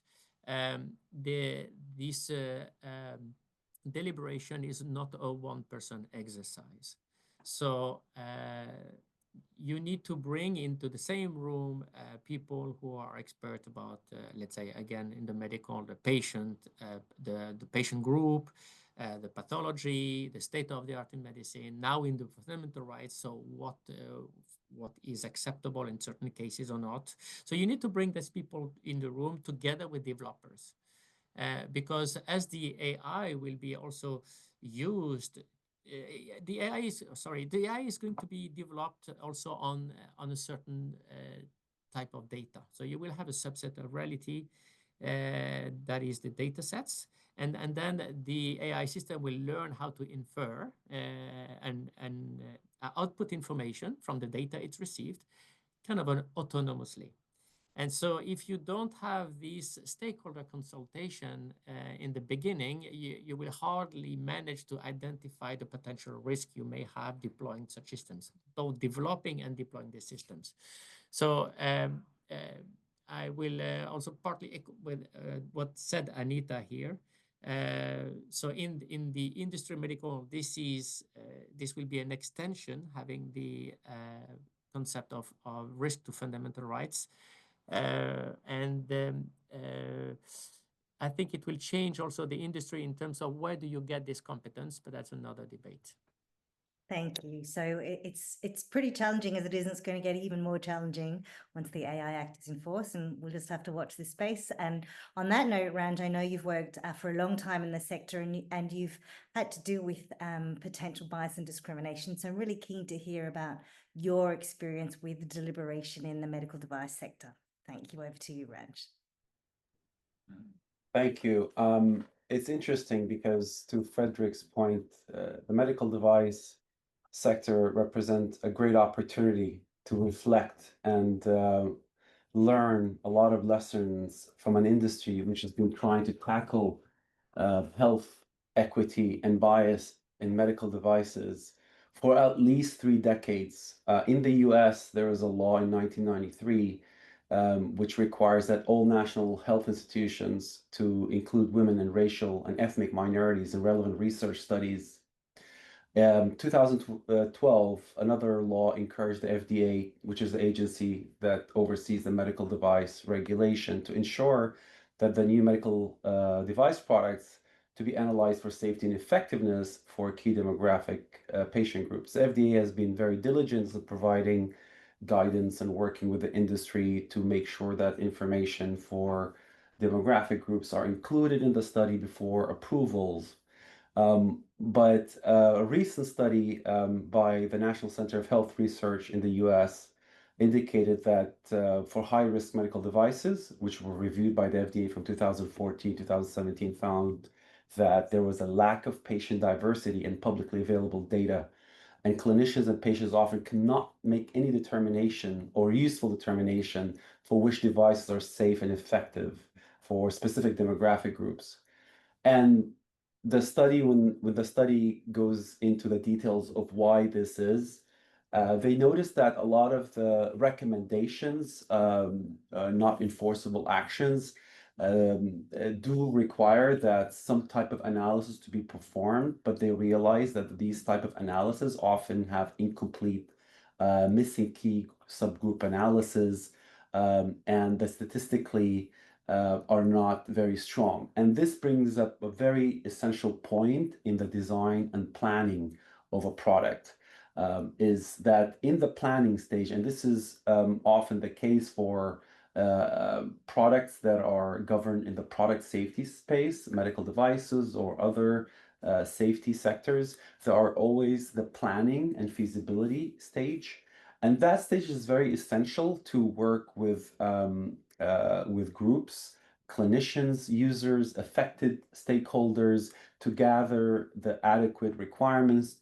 this deliberation is not a one-person exercise. So you need to bring into the same room people who are expert about, let's say, again, in the medical, the patient, the patient group, the pathology, the state of the art in medicine, now in the fundamental rights. So what is acceptable in certain cases or not. So you need to bring these people in the room together with developers. Because as the AI will be also used, the AI is going to be developed also on a certain type of data. So you will have a subset of reality that is the data sets, and then the AI system will learn how to infer and output information from the data it's received, kind of autonomously. And so if you don't have this stakeholder consultation in the beginning, you will hardly manage to identify the potential risk you may have deploying such systems, both developing and deploying the systems. So I will also partly echo with what said Anita here. So in the industry medical, this will be an extension, having the concept of risk to fundamental rights. I think it will change also the industry in terms of where do you get this competence, but that's another debate. Thank you. So it's pretty challenging as it is, and it's going to get even more challenging once the AI Act is in force, and we'll just have to watch this space. And on that note, Ranj, I know you've worked for a long time in the sector, and you've had to deal with potential bias and discrimination. So I'm really keen to hear about your experience with deliberation in the medical device sector. Thank you. Over to you, Ranj. Thank you. It's interesting because, to Frederick's point, the medical device sector represents a great opportunity to reflect and learn a lot of lessons from an industry which has been trying to tackle health equity and bias in medical devices for at least 3 decades. In the US, there was a law in 1993 which requires that all national health institutions to include women and racial and ethnic minorities in relevant research studies. 2012, another law encouraged the FDA, which is the agency that oversees the medical device regulation, to ensure that the new medical device products to be analyzed for safety and effectiveness for key demographic patient groups. The FDA has been very diligent in providing guidance and working with the industry to make sure that information for demographic groups are included in the study before approvals. But a recent study by the National Center of Health Research in the US indicated that for high-risk medical devices, which were reviewed by the FDA from 2014 to 2017, found that there was a lack of patient diversity in publicly available data, and clinicians and patients often cannot make any determination or useful determination for which devices are safe and effective for specific demographic groups. And the study, when the study goes into the details of why this is, they noticed that a lot of the recommendations, not enforceable actions, do require that some type of analysis to be performed, but they realize that these type of analysis often have incomplete, missing key subgroup analysis, and the statistically are not very strong. And this brings up a very essential point in the design and planning of a product, is that in the planning stage, and this is often the case for products that are governed in the product safety space, medical devices or other safety sectors, there are always the planning and feasibility stage. And that stage is very essential to work with groups, clinicians, users, affected stakeholders, to gather the adequate requirements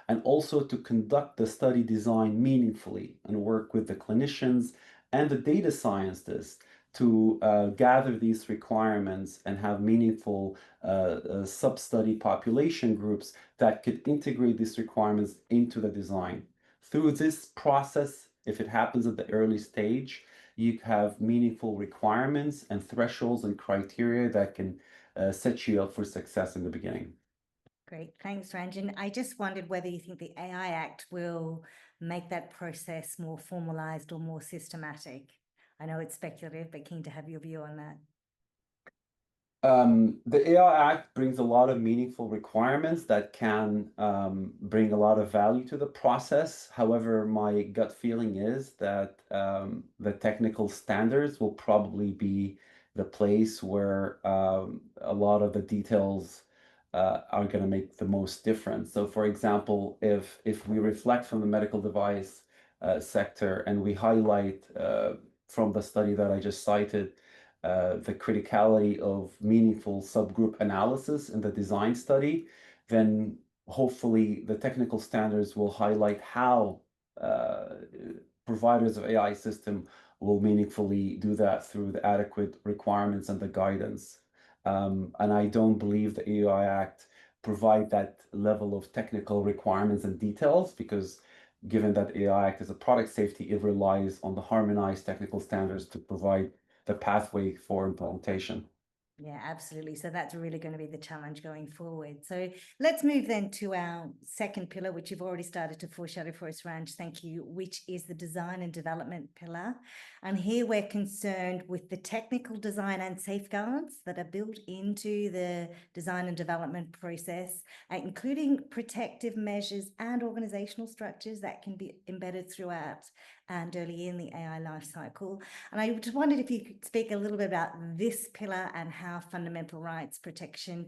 and also to conduct the study design meaningfully and work with the clinicians and the data scientists to gather these requirements and have meaningful sub-study population groups that could integrate these requirements into the design. Through this process, if it happens at the early stage, you have meaningful requirements and thresholds and criteria that can set you up for success in the beginning. Great, thanks, Ranjan. I just wondered whether you think the AI Act will make that process more formalized or more systematic. I know it's speculative, but keen to have your view on that. The AI Act brings a lot of meaningful requirements that can bring a lot of value to the process. However, my gut feeling is that the technical standards will probably be the place where a lot of the details are going to make the most difference. So, for example, if we reflect from the medical device sector and we highlight from the study that I just cited, the criticality of meaningful subgroup analysis in the design study, then hopefully the technical standards will highlight how providers of AI system will meaningfully do that through the adequate requirements and the guidance. And I don't believe the AI Act provide that level of technical requirements and details, because given that AI Act is a product safety, it relies on the harmonized technical standards to provide the pathway for implementation. Yeah, absolutely. So that's really going to be the challenge going forward. So let's move then to our second pillar, which you've already started to foreshadow for us, Ranj. Thank you, which is the design and development pillar. And here we're concerned with the technical design and safeguards that are built into the design and development process, including protective measures and organizational structures that can be embedded throughout and early in the AI lifecycle. And I just wondered if you could speak a little bit about this pillar and how fundamental rights protection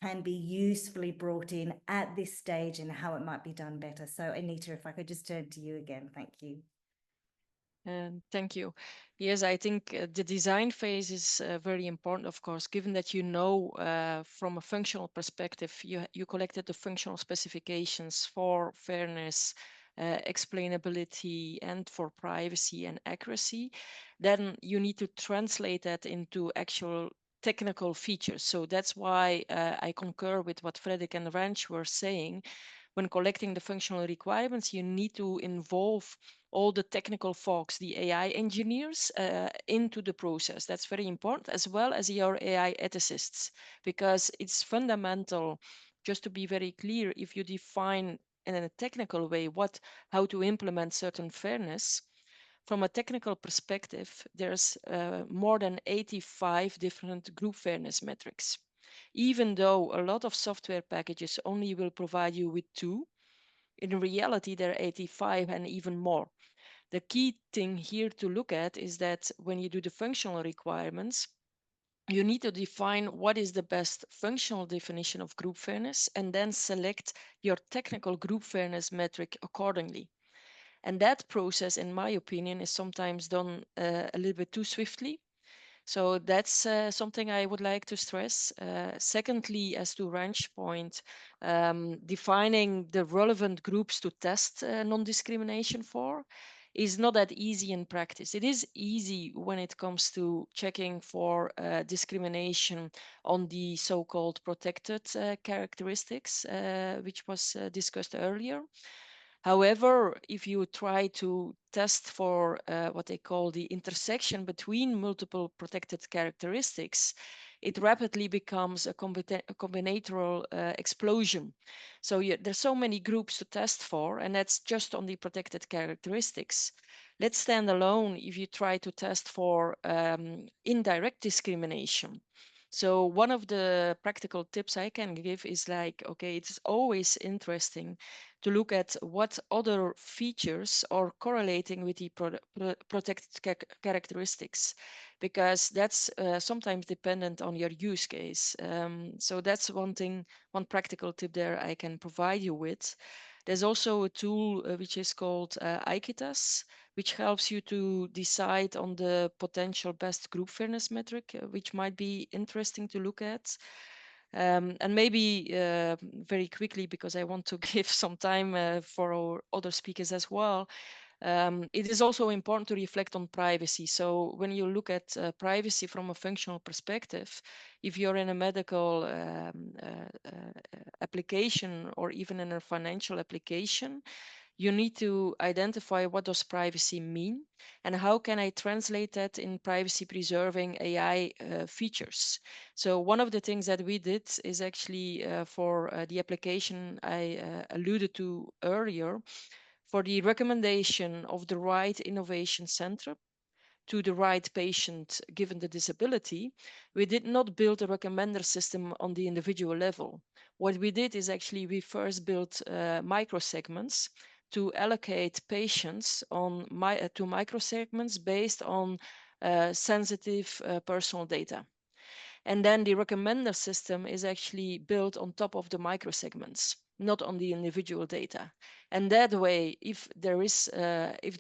can be usefully brought in at this stage and how it might be done better. So Anita, if I could just turn to you again, thank you. Thank you. Yes, I think the design phase is very important, of course, given that you know from a functional perspective, you collected the functional specifications for fairness, explainability, and for privacy and accuracy. Then you need to translate that into actual technical features. So that's why I concur with what Fredrik and Ranch were saying. When collecting the functional requirements, you need to involve all the technical folks, the AI engineers, into the process. That's very important, as well as your AI ethicists, because it's fundamental, just to be very clear, if you define in a technical way how to implement certain fairness. From a technical perspective, there's more than 85 different group fairness metrics. Even though a lot of software packages only will provide you with 2, in reality, there are 85 and even more. The key thing here to look at is that when you do the functional requirements, you need to define what is the best functional definition of group fairness and then select your technical group fairness metric accordingly. And that process, in my opinion, is sometimes done a little bit too swiftly. So that's something I would like to stress. Secondly, as to Ranch's point, defining the relevant groups to test non-discrimination for is not that easy in practice. It is easy when it comes to checking for discrimination on the so-called protected characteristics, which was discussed earlier. However, if you try to test for what they call the intersection between multiple protected characteristics, it rapidly becomes a combinatorial explosion. So there's so many groups to test for, and that's just on the protected characteristics. Let's stand alone if you try to test for indirect discrimination. So one of the practical tips I can give is like, okay, it's always interesting to look at what other features are correlating with the protected characteristics, because that's sometimes dependent on your use case. So that's one thing, one practical tip there I can provide you with. There's also a tool which is called IKITAS, which helps you to decide on the potential best group fairness metric, which might be interesting to look at. And maybe very quickly, because I want to give some time for our other speakers as well, it is also important to reflect on privacy. So when you look at privacy from a functional perspective, if you're in a medical application or even in a financial application, you need to identify what does privacy mean and how can I translate that in privacy preserving AI features. So one of the things that we did is actually for the application I alluded to earlier, for the recommendation of the right innovation center to the right patient given the disability, we did not build a recommender system on the individual level. What we did is actually we first built microsegments to allocate patients on to microsegments based on sensitive personal data. And then the recommender system is actually built on top of the microsegments, not on the individual data. And that way, if there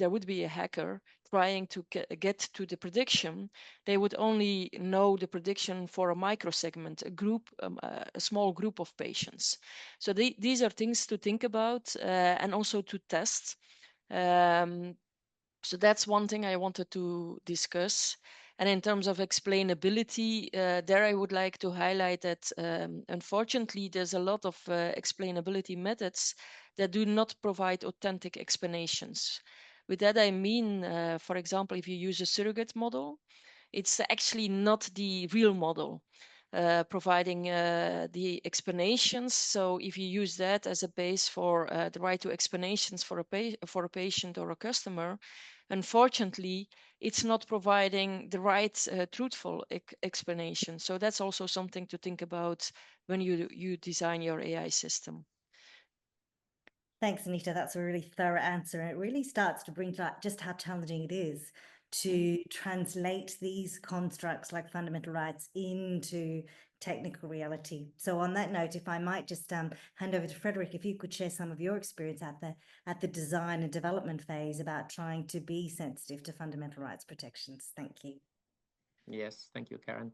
would be a hacker trying to get to the prediction, they would only know the prediction for a microsegment, a small group of patients. So these are things to think about and also to test. So that's one thing I wanted to discuss. And in terms of explainability, there I would like to highlight that unfortunately, there's a lot of explainability methods that do not provide authentic explanations. With that, I mean, for example, if you use a surrogate model, it's actually not the real model providing the explanations. So if you use that as a base for the right to explanations for a patient or a customer, unfortunately, it's not providing the right truthful explanation. So that's also something to think about when you design your AI system. Thanks, Anita. That's a really thorough answer. And it really starts to bring to light just how challenging it is to translate these constructs like fundamental rights into technical reality. So on that note, if I might just hand over to Frederick, if you could share some of your experience at the design and development phase about trying to be sensitive to fundamental rights protections. Thank you. Yes, thank you, Karen.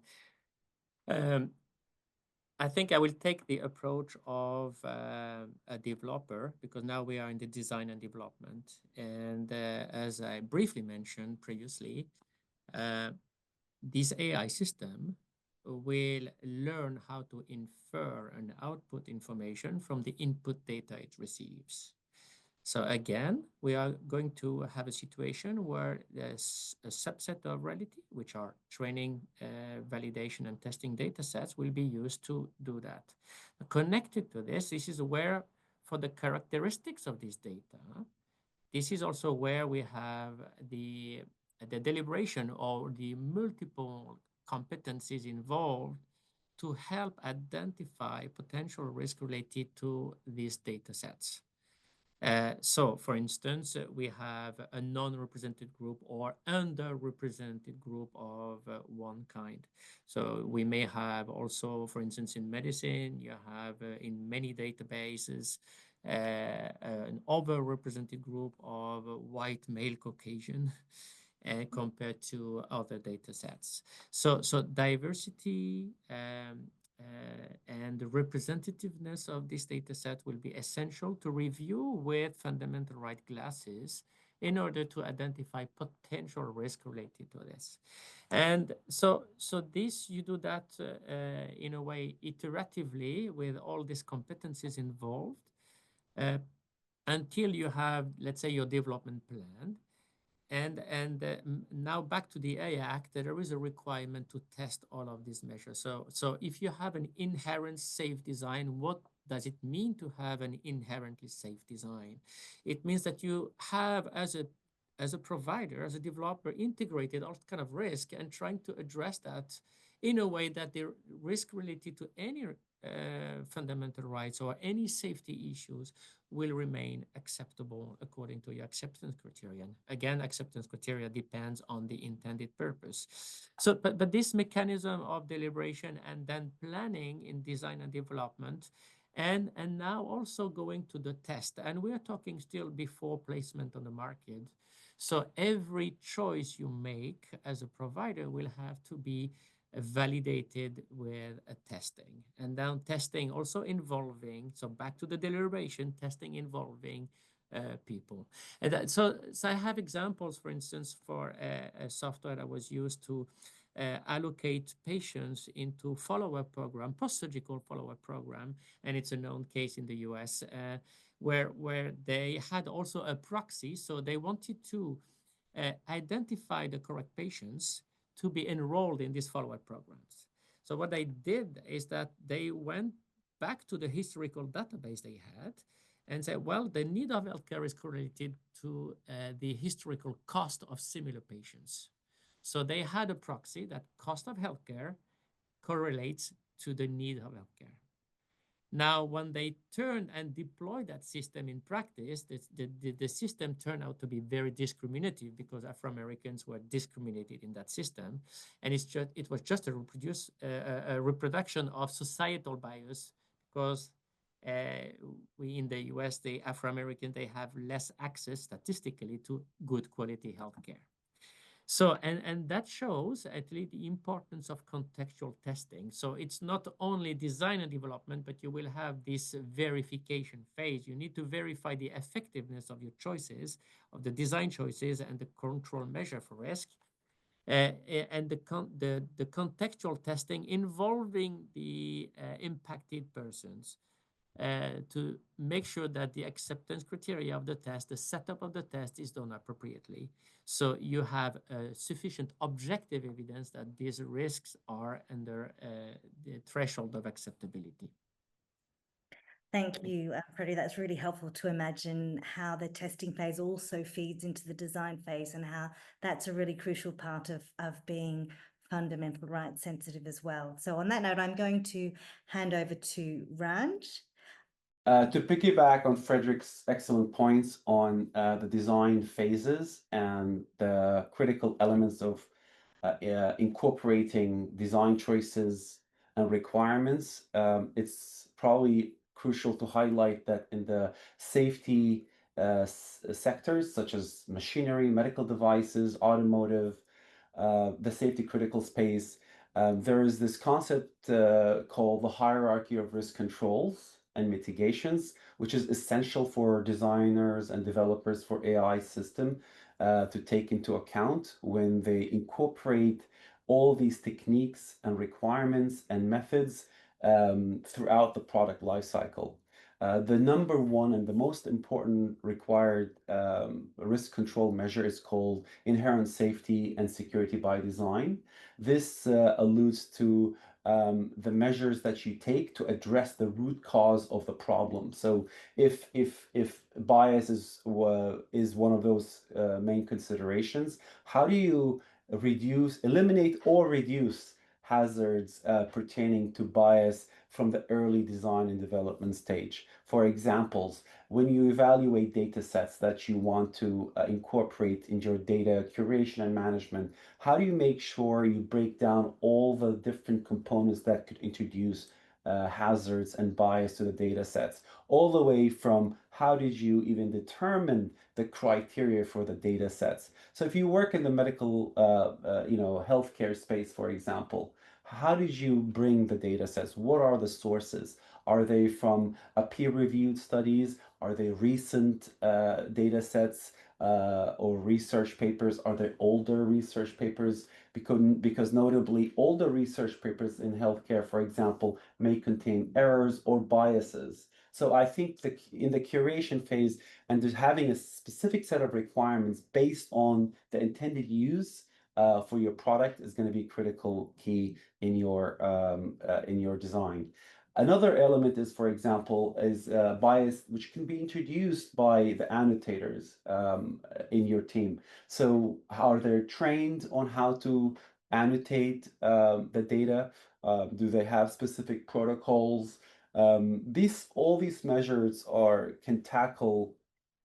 I think I will take the approach of a developer, because now we are in the design and development. And as I briefly mentioned previously, this AI system will learn how to infer and output information from the input data it receives. So again, we are going to have a situation where there's a subset of reality, which are training, validation, and testing data sets will be used to do that. Connected to this is where, for the characteristics of this data, this is also where we have the deliberation or the multiple competencies involved to help identify potential risk related to these data sets. So, for instance, we have a non-represented group or underrepresented group of one kind. So we may have also, for instance, in medicine, you have in many databases, an overrepresented group of white male Caucasian compared to other data sets. So diversity and the representativeness of this data set will be essential to review with fundamental right glasses in order to identify potential risk related to this. And so this, you do that in a way iteratively with all these competencies involved until you have, let's say, your development plan. And now back to the AI Act, there is a requirement to test all of these measures. So if you have an inherent safe design, what does it mean to have an inherently safe design? It means that you have, as a provider, as a developer, integrated all kind of risk and trying to address that in a way that the risk related to any fundamental rights or any safety issues will remain acceptable according to your acceptance criterion. Again, acceptance criteria depends on the intended purpose. So, but this mechanism of deliberation and then planning in design and development and now also going to the test. And we are talking still before placement on the market. So every choice you make as a provider will have to be validated with a testing, and then testing also involving, so back to the deliberation, testing involving people. And so I have examples, for instance, for a software that was used to allocate patients into follow-up program, post-surgical follow-up program, and it's a known case in the US, where they had also a proxy, so they wanted to identify the correct patients to be enrolled in these follow-up programs. So what they did is that they went back to the historical database they had and said, well, the need of healthcare is correlated to the historical cost of similar patients. So they had a proxy that cost of healthcare correlates to the need of healthcare. Now, when they turn and deploy that system in practice, the system turned out to be very discriminative because Afro-Americans were discriminated in that system. And it was just a reproduction of societal bias because we in the US, the Afro-American, they have less access statistically to good quality healthcare. So, and that shows actually the importance of contextual testing. So it's not only design and development, but you will have this verification phase. You need to verify the effectiveness of your choices, of the design choices and the control measure for risk. And the contextual testing involving the impacted persons to make sure that the acceptance criteria of the test, the setup of the test is done appropriately. So you have sufficient objective evidence that these risks are under the threshold of acceptability. Thank you, Freddie. That's really helpful to imagine how the testing phase also feeds into the design phase and how that's a really crucial part of being fundamental rights sensitive as well. So on that note, I'm going to hand over to Ranj. To piggyback on Frederick's excellent points on the design phases and the critical elements of incorporating design choices and requirements, it's probably crucial to highlight that in the safety sectors, such as machinery, medical devices, automotive, the safety critical space, there is this concept called the hierarchy of risk controls and mitigations, which is essential for designers and developers for AI system to take into account when they incorporate all these techniques and requirements and methods throughout the product lifecycle. The number one and the most important required risk control measure is called inherent safety and security by design. This alludes to the measures that you take to address the root cause of the problem. So if bias is one of those main considerations, how do you eliminate or reduce hazards pertaining to bias from the early design and development stage? For examples, when you evaluate data sets that you want to incorporate in your data curation and management, how do you make sure you break down all the different components that could introduce hazards and bias to the data sets, all the way from how did you even determine the criteria for the data sets? So if you work in the medical, healthcare space, for example, how did you bring the data sets? What are the sources? Are they from peer-reviewed studies? Are they recent data sets or research papers? Are they older research papers? Because notably, older research papers in healthcare, for example, may contain errors or biases. So I think in the curation phase and just having a specific set of requirements based on the intended use for your product is going to be critical key in your design. Another element is, for example, bias, which can be introduced by the annotators in your team. So are they trained on how to annotate the data? Do they have specific protocols? All these measures can tackle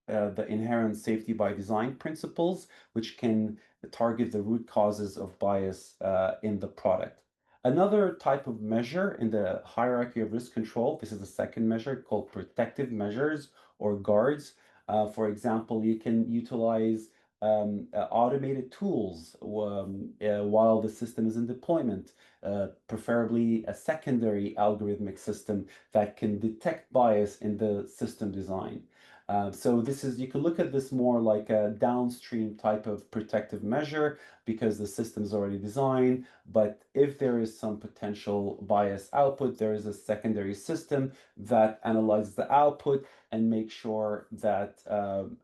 the inherent safety by design principles, which can target the root causes of bias in the product. Another type of measure in the hierarchy of risk control, this is the second measure called protective measures or guards. For example, you can utilize automated tools while the system is in deployment, preferably a secondary algorithmic system that can detect bias in the system design. So this is, you can look at this more like a downstream type of protective measure because the system is already designed. But if there is some potential bias output, there is a secondary system that analyzes the output and makes sure that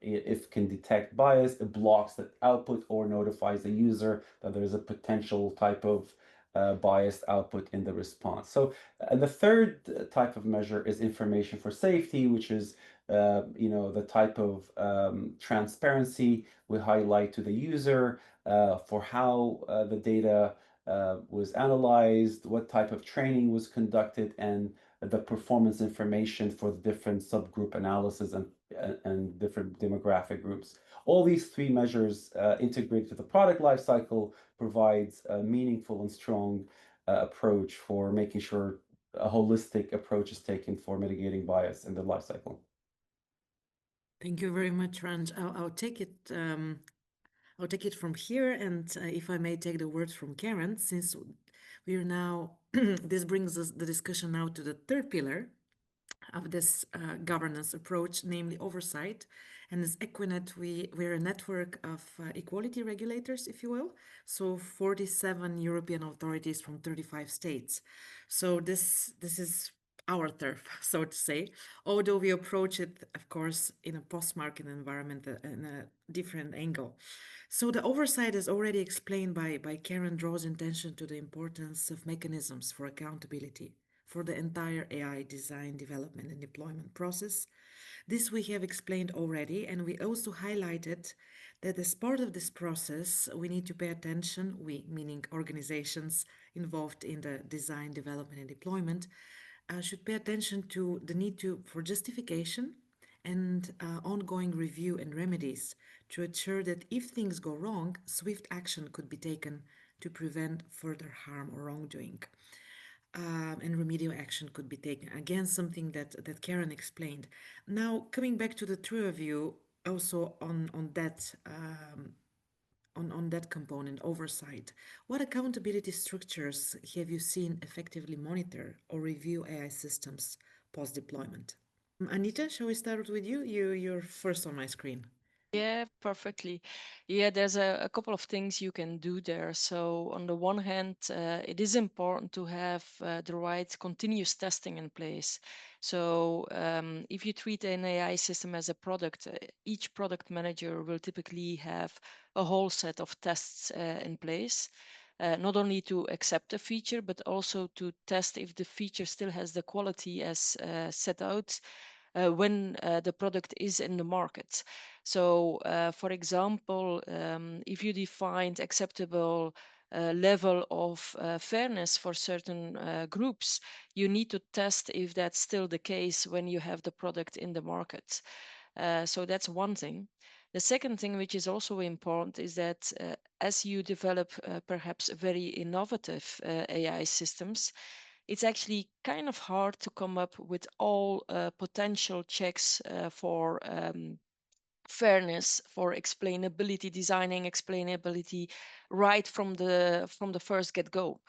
if it can detect bias, it blocks that output or notifies the user that there is a potential type of biased output in the response. So the third type of measure is information for safety, which is the type of transparency we highlight to the user for how the data was analyzed, what type of training was conducted, and the performance information for the different subgroup analysis and different demographic groups. All these three measures integrated to the product lifecycle provides a meaningful and strong approach for making sure a holistic approach is taken for mitigating bias in the lifecycle. Thank you very much, Ranj. I'll take it. I'll take it from here, and if I may take the words from Karen, since we are now, this brings us the discussion now to the third pillar of this governance approach, namely oversight. And as Equinet, we're a network of equality regulators, if you will. So 47 European authorities from 35 states. So this is our turf, so to say, although we approach it, of course, in a post-market environment in a different angle. So the oversight, as already explained by Karen, draws attention to the importance of mechanisms for accountability for the entire AI design, development, and deployment process. This we have explained already, and we also highlighted that as part of this process, we need to pay attention, we meaning organizations involved in the design, development, and deployment, should pay attention to the need for justification and ongoing review and remedies to ensure that if things go wrong, swift action could be taken to prevent further harm or wrongdoing. And remedial action could be taken. Again, something that Karen explained. Now, coming back to the two of you, also on that on that component, oversight, what accountability structures have you seen effectively monitor or review AI systems post-deployment? Anita, shall we start with you? You're first on my screen. Yeah, perfectly. Yeah, there's a couple of things you can do there. So on the one hand, it is important to have the right continuous testing in place. So if you treat an AI system as a product, each product manager will typically have a whole set of tests in place. Not only to accept a feature, but also to test if the feature still has the quality as set out when the product is in the market. So, for example, if you defined acceptable level of fairness for certain groups, you need to test if that's still the case when you have the product in the market. So that's one thing. The second thing, which is also important, is that as you develop perhaps very innovative AI systems, it's actually kind of hard to come up with all potential checks for fairness, for explainability, designing explainability right from the first get-go.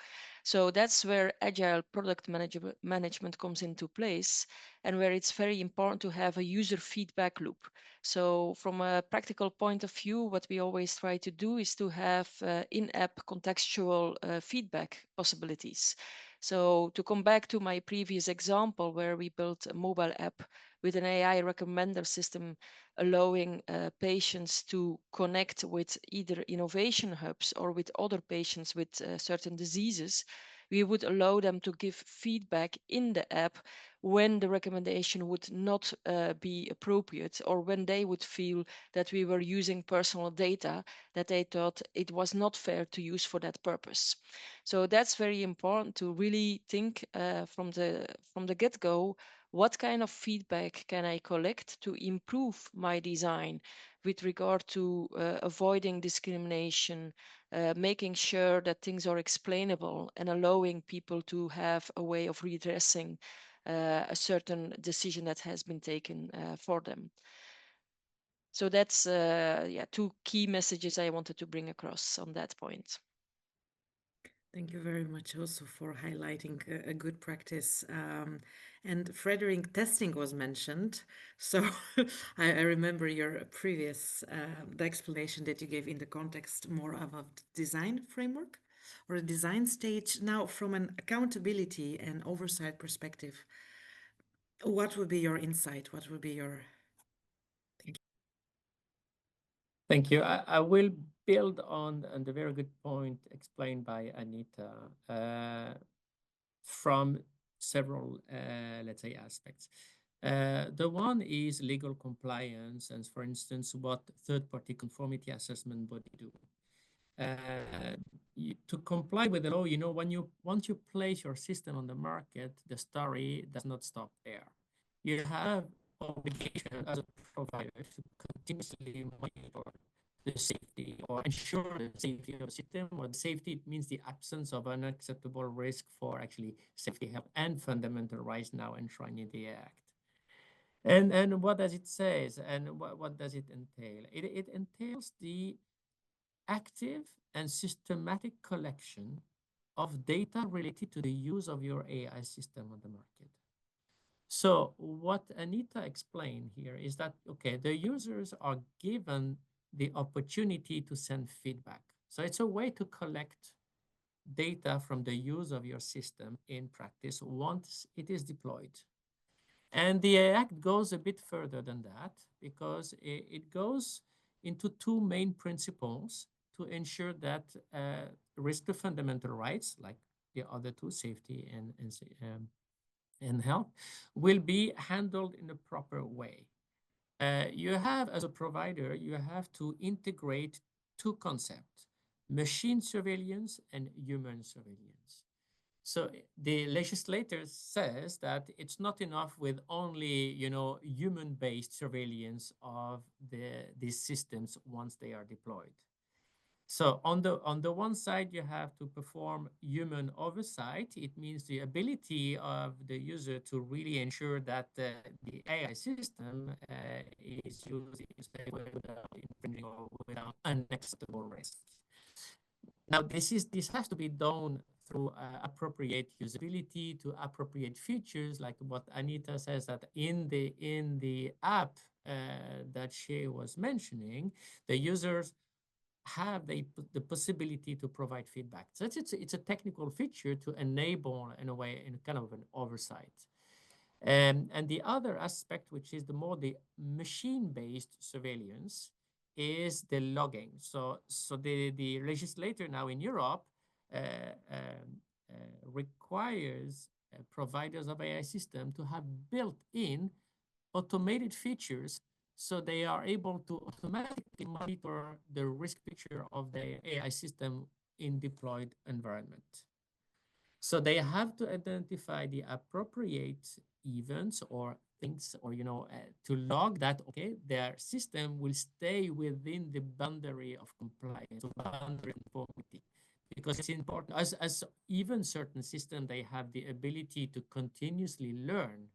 So that's where agile product management comes into place, and where it's very important to have a user feedback loop. So from a practical point of view, what we always try to do is to have in-app contextual feedback possibilities. So to come back to my previous example where we built a mobile app with an AI recommender system allowing patients to connect with either innovation hubs or with other patients with certain diseases, we would allow them to give feedback in the app when the recommendation would not be appropriate, or when they would feel that we were using personal data that they thought it was not fair to use for that purpose. So that's very important to really think from the get-go What kind of feedback can I collect to improve my design with regard to avoiding discrimination, making sure that things are explainable and allowing people to have a way of redressing a certain decision that has been taken for them. So that's two key messages I wanted to bring across on that point. Thank you very much also for highlighting a good practice. And Frederick, testing was mentioned. So I remember your previous, the explanation that you gave in the context more of a design framework or a design stage. Now, from an accountability and oversight perspective, what would be your insight? What would be your... Thank you. I will build on the very good point explained by Anita from several, let's say, aspects. The one is legal compliance, and for instance, what third-party conformity assessment body do. To comply with the law, once you place your system on the market, the story does not stop there. You have obligation as a provider to continuously monitor the safety or ensure the safety of the system. Or the safety, it means the absence of unacceptable risk for actually safety, health, and fundamental rights now enshrined in the Act. And what does it say? And what does it entail? It entails the active and systematic collection of data related to the use of your AI system on the market. So what Anita explained here is that, okay, the users are given the opportunity to send feedback. So it's a way to collect data from the use of your system in practice once it is deployed. And the Act goes a bit further than that because it goes into two main principles to ensure that risk to fundamental rights, like the other two, safety and health, will be handled in a proper way. You have, as a provider, you have to integrate two concepts, machine surveillance and human surveillance. So the legislator says that it's not enough with only, human-based surveillance of these systems once they are deployed. So on the one side, you have to perform human oversight. It means the ability of the user to really ensure that the AI system is used in a safe way without infringing or without unacceptable risks. Now, this has to be done through appropriate usability to appropriate features, like what Anita says that in the app that she was mentioning, the users have the possibility to provide feedback. So it's a technical feature to enable, in a way, in kind of an oversight. And the other aspect, which is the machine-based surveillance, is the logging. So the legislator now in Europe requires providers of AI system to have built-in automated features so they are able to automatically monitor the risk picture of the AI system in deployed environment. So they have to identify the appropriate events or things, or to log that, okay, their system will stay within the boundary of compliance, boundary of conformity, because it's important. As even certain systems, they have the ability to continuously learn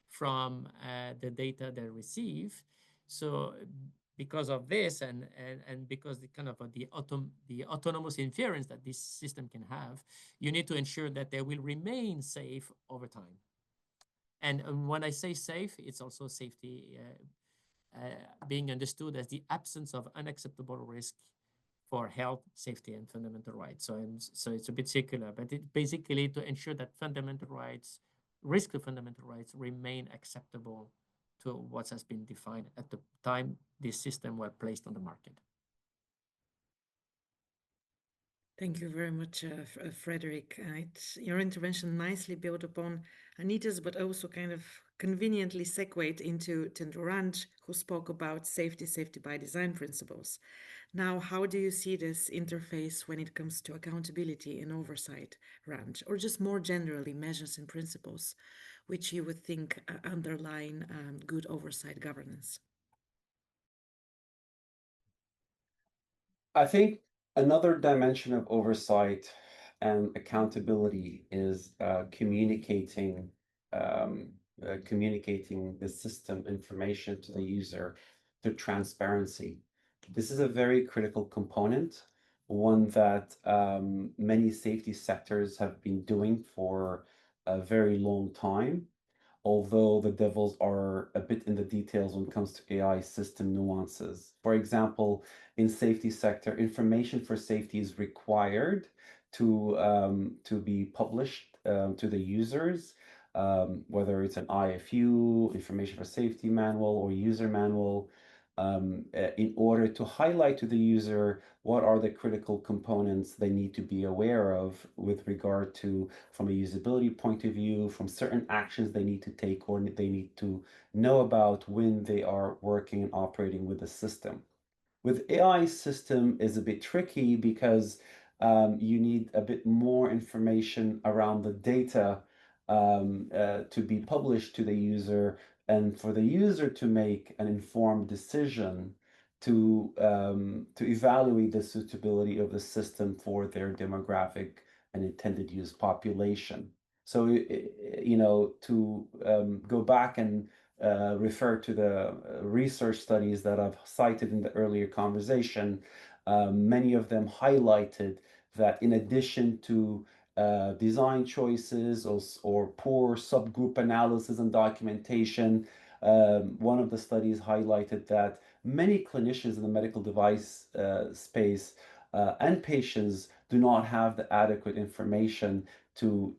from the data they receive. So because of this, and because the kind of the autonomous inference that this system can have, you need to ensure that they will remain safe over time. And when I say safe, it's also safety being understood as the absence of unacceptable risk for health, safety, and fundamental rights. So it's a bit circular, but it basically to ensure that fundamental rights, risk to fundamental rights, remain acceptable to what has been defined at the time this system were placed on the market. Thank you very much, Frederick. Your intervention nicely built upon Anita's, but also kind of conveniently segued into Ranj, who spoke about safety by design principles. Now, how do you see this interface when it comes to accountability and oversight, Ranj, or just more generally, measures and principles? which you would think underline good oversight governance? I think another dimension of oversight and accountability is communicating the system information to the user through transparency. This is a very critical component, one that many safety sectors have been doing for a very long time, although the devils are a bit in the details when it comes to AI system nuances. For example, in safety sector, information for safety is required to be published to the users, whether it's an IFU, information for safety manual, or user manual, in order to highlight to the user what are the critical components they need to be aware of with regard to, from a usability point of view, from certain actions they need to take or they need to know about when they are working and operating with the system. With AI system is a bit tricky because you need a bit more information around the data to be published to the user, and for the user to make an informed decision to evaluate the suitability of the system for their demographic and intended use population. So, to go back and refer to the research studies that I've cited in the earlier conversation, many of them highlighted that in addition to design choices or poor subgroup analysis and documentation, one of the studies highlighted that many clinicians in the medical device space and patients do not have the adequate information to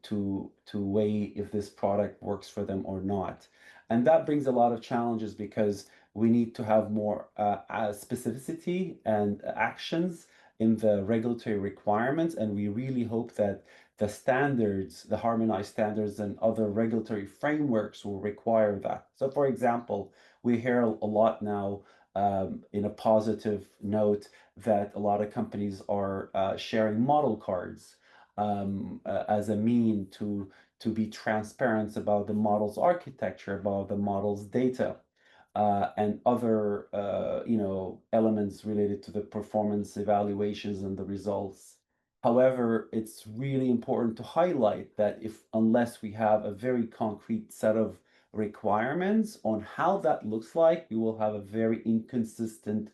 weigh if this product works for them or not. And that brings a lot of challenges because we need to have more specificity and actions in the regulatory requirements. And we really hope that the standards, the harmonized standards and other regulatory frameworks will require that. So for example, we hear a lot now in a positive note that a lot of companies are sharing model cards as a mean to be transparent about the model's architecture, about the model's data, and other elements related to the performance evaluations and the results. However, it's really important to highlight that unless we have a very concrete set of requirements on how that looks like, we will have a very inconsistent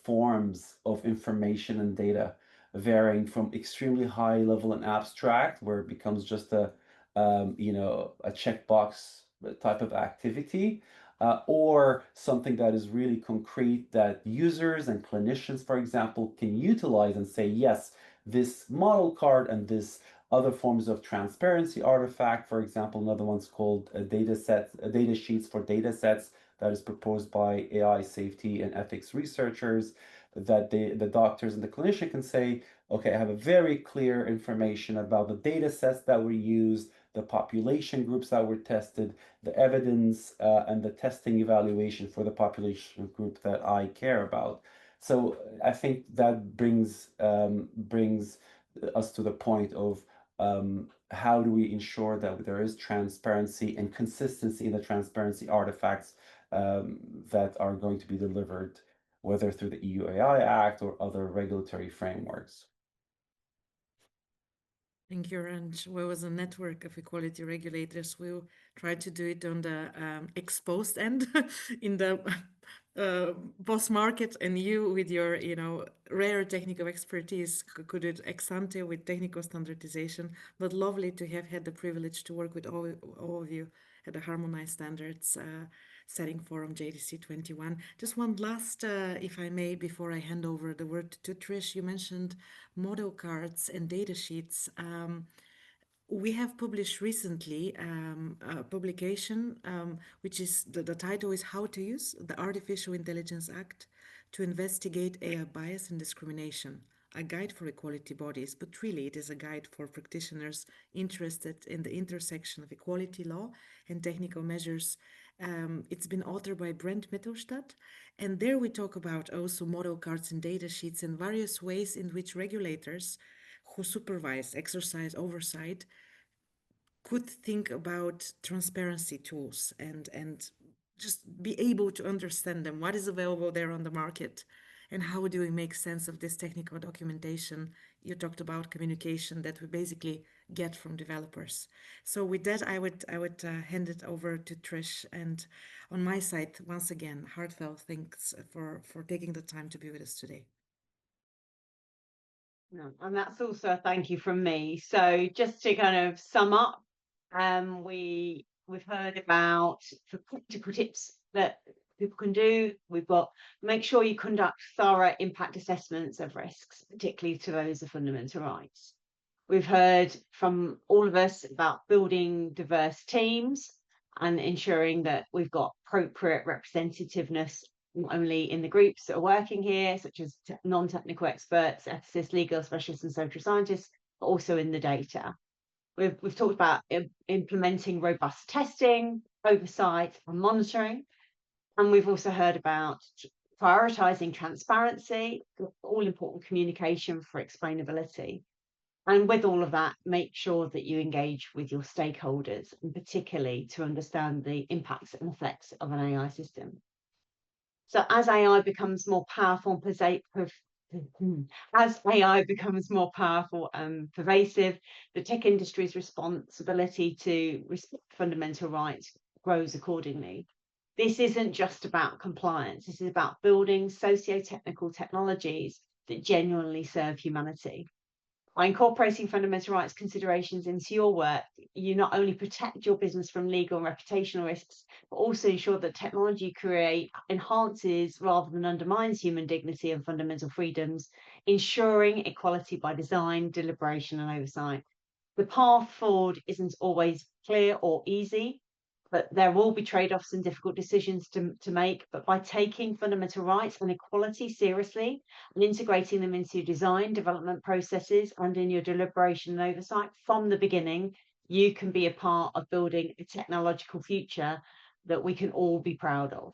forms of information and data, varying from extremely high level and abstract, where it becomes just a checkbox type of activity, or something that is really concrete that users and clinicians, for example, can utilize and say, yes, this model card and this other forms of transparency artifact, for example, another one's called data sheets for data sets that is proposed by AI safety and ethics researchers, that the doctors and the clinician can say, okay, I have a very clear information about the data sets that were used, the population groups that were tested, the evidence and the testing evaluation for the population group that I care about. So I think that brings us to the point of how do we ensure that there is transparency and consistency in the transparency artifacts that are going to be delivered, whether through the EU AI Act or other regulatory frameworks. Thank you, Ranj. We was a network of equality regulators. We'll try to do it on the exposed end in the post-market, and you with your rare technical expertise could it ex ante with technical standardization. But lovely to have had the privilege to work with all of you at the harmonized standards setting forum JDC 21. Just one last, if I may, before I hand over the word to Trish, you mentioned model cards and data sheets. We have published recently a publication, which is the title is How to Use the Artificial Intelligence Act to Investigate AI Bias and Discrimination, a guide for equality bodies, but really it is a guide for practitioners interested in the intersection of equality law and technical measures. It's been authored by Brent Mittelstadt, and there we talk about also model cards and data sheets and various ways in which regulators who supervise, exercise oversight could think about transparency tools and just be able to understand them, what is available there on the market, and how do we make sense of this technical documentation. You talked about communication that we basically get from developers. So with that, I would hand it over to Trish. And on my side, once again, heartfelt thanks for taking the time to be with us today. No, and that's also a thank you from me. So just to kind of sum up, we've heard about the practical tips that people can do. We've got make sure you conduct thorough impact assessments of risks, particularly to those of fundamental rights. We've heard from all of us about building diverse teams and ensuring that we've got appropriate representativeness, not only in the groups that are working here, such as non-technical experts, ethicists, legal specialists, and social scientists, but also in the data. We've talked about implementing robust testing, oversight, and monitoring. And we've also heard about prioritizing transparency, all important communication for explainability. And with all of that, make sure that you engage with your stakeholders, and particularly to understand the impacts and effects of an AI system. So as AI becomes more powerful and pervasive, the tech industry's responsibility to respect fundamental rights grows accordingly. This isn't just about compliance. This is about building socio-technical technologies that genuinely serve humanity. By incorporating fundamental rights considerations into your work, you not only protect your business from legal and reputational risks, but also ensure that technology you create enhances rather than undermines human dignity and fundamental freedoms, ensuring equality by design, deliberation, and oversight. The path forward isn't always clear or easy, but there will be trade-offs and difficult decisions to make. But by taking fundamental rights and equality seriously and integrating them into your design, development processes and in your deliberation and oversight from the beginning, you can be a part of building a technological future that we can all be proud of.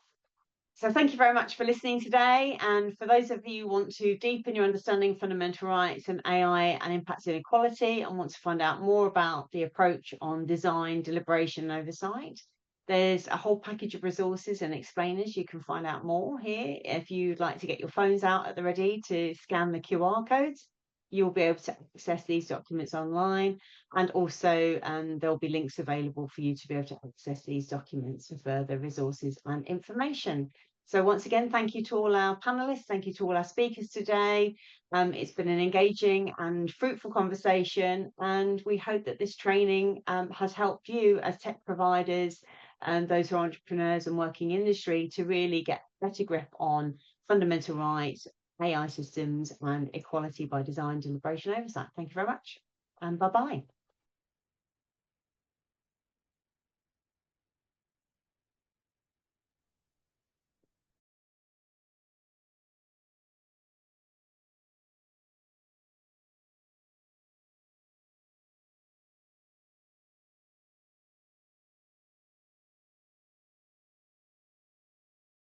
So thank you very much for listening today. And for those of you who want to deepen your understanding of fundamental rights and AI and impacts inequality and want to find out more about the approach on design, deliberation and oversight, there's a whole package of resources and explainers. You can find out more here. If you'd like to get your phones out at the ready to scan the QR codes, you'll be able to access these documents online. And also there'll be links available for you to be able to access these documents for further resources and information. So once again, thank you to all our panelists. Thank you to all our speakers today. It's been an engaging and fruitful conversation, and we hope that this training has helped you as tech providers and those who are entrepreneurs and working in industry to really get a better grip on fundamental rights, AI systems, and equality by design, deliberation, oversight. Thank you very much, and bye-bye.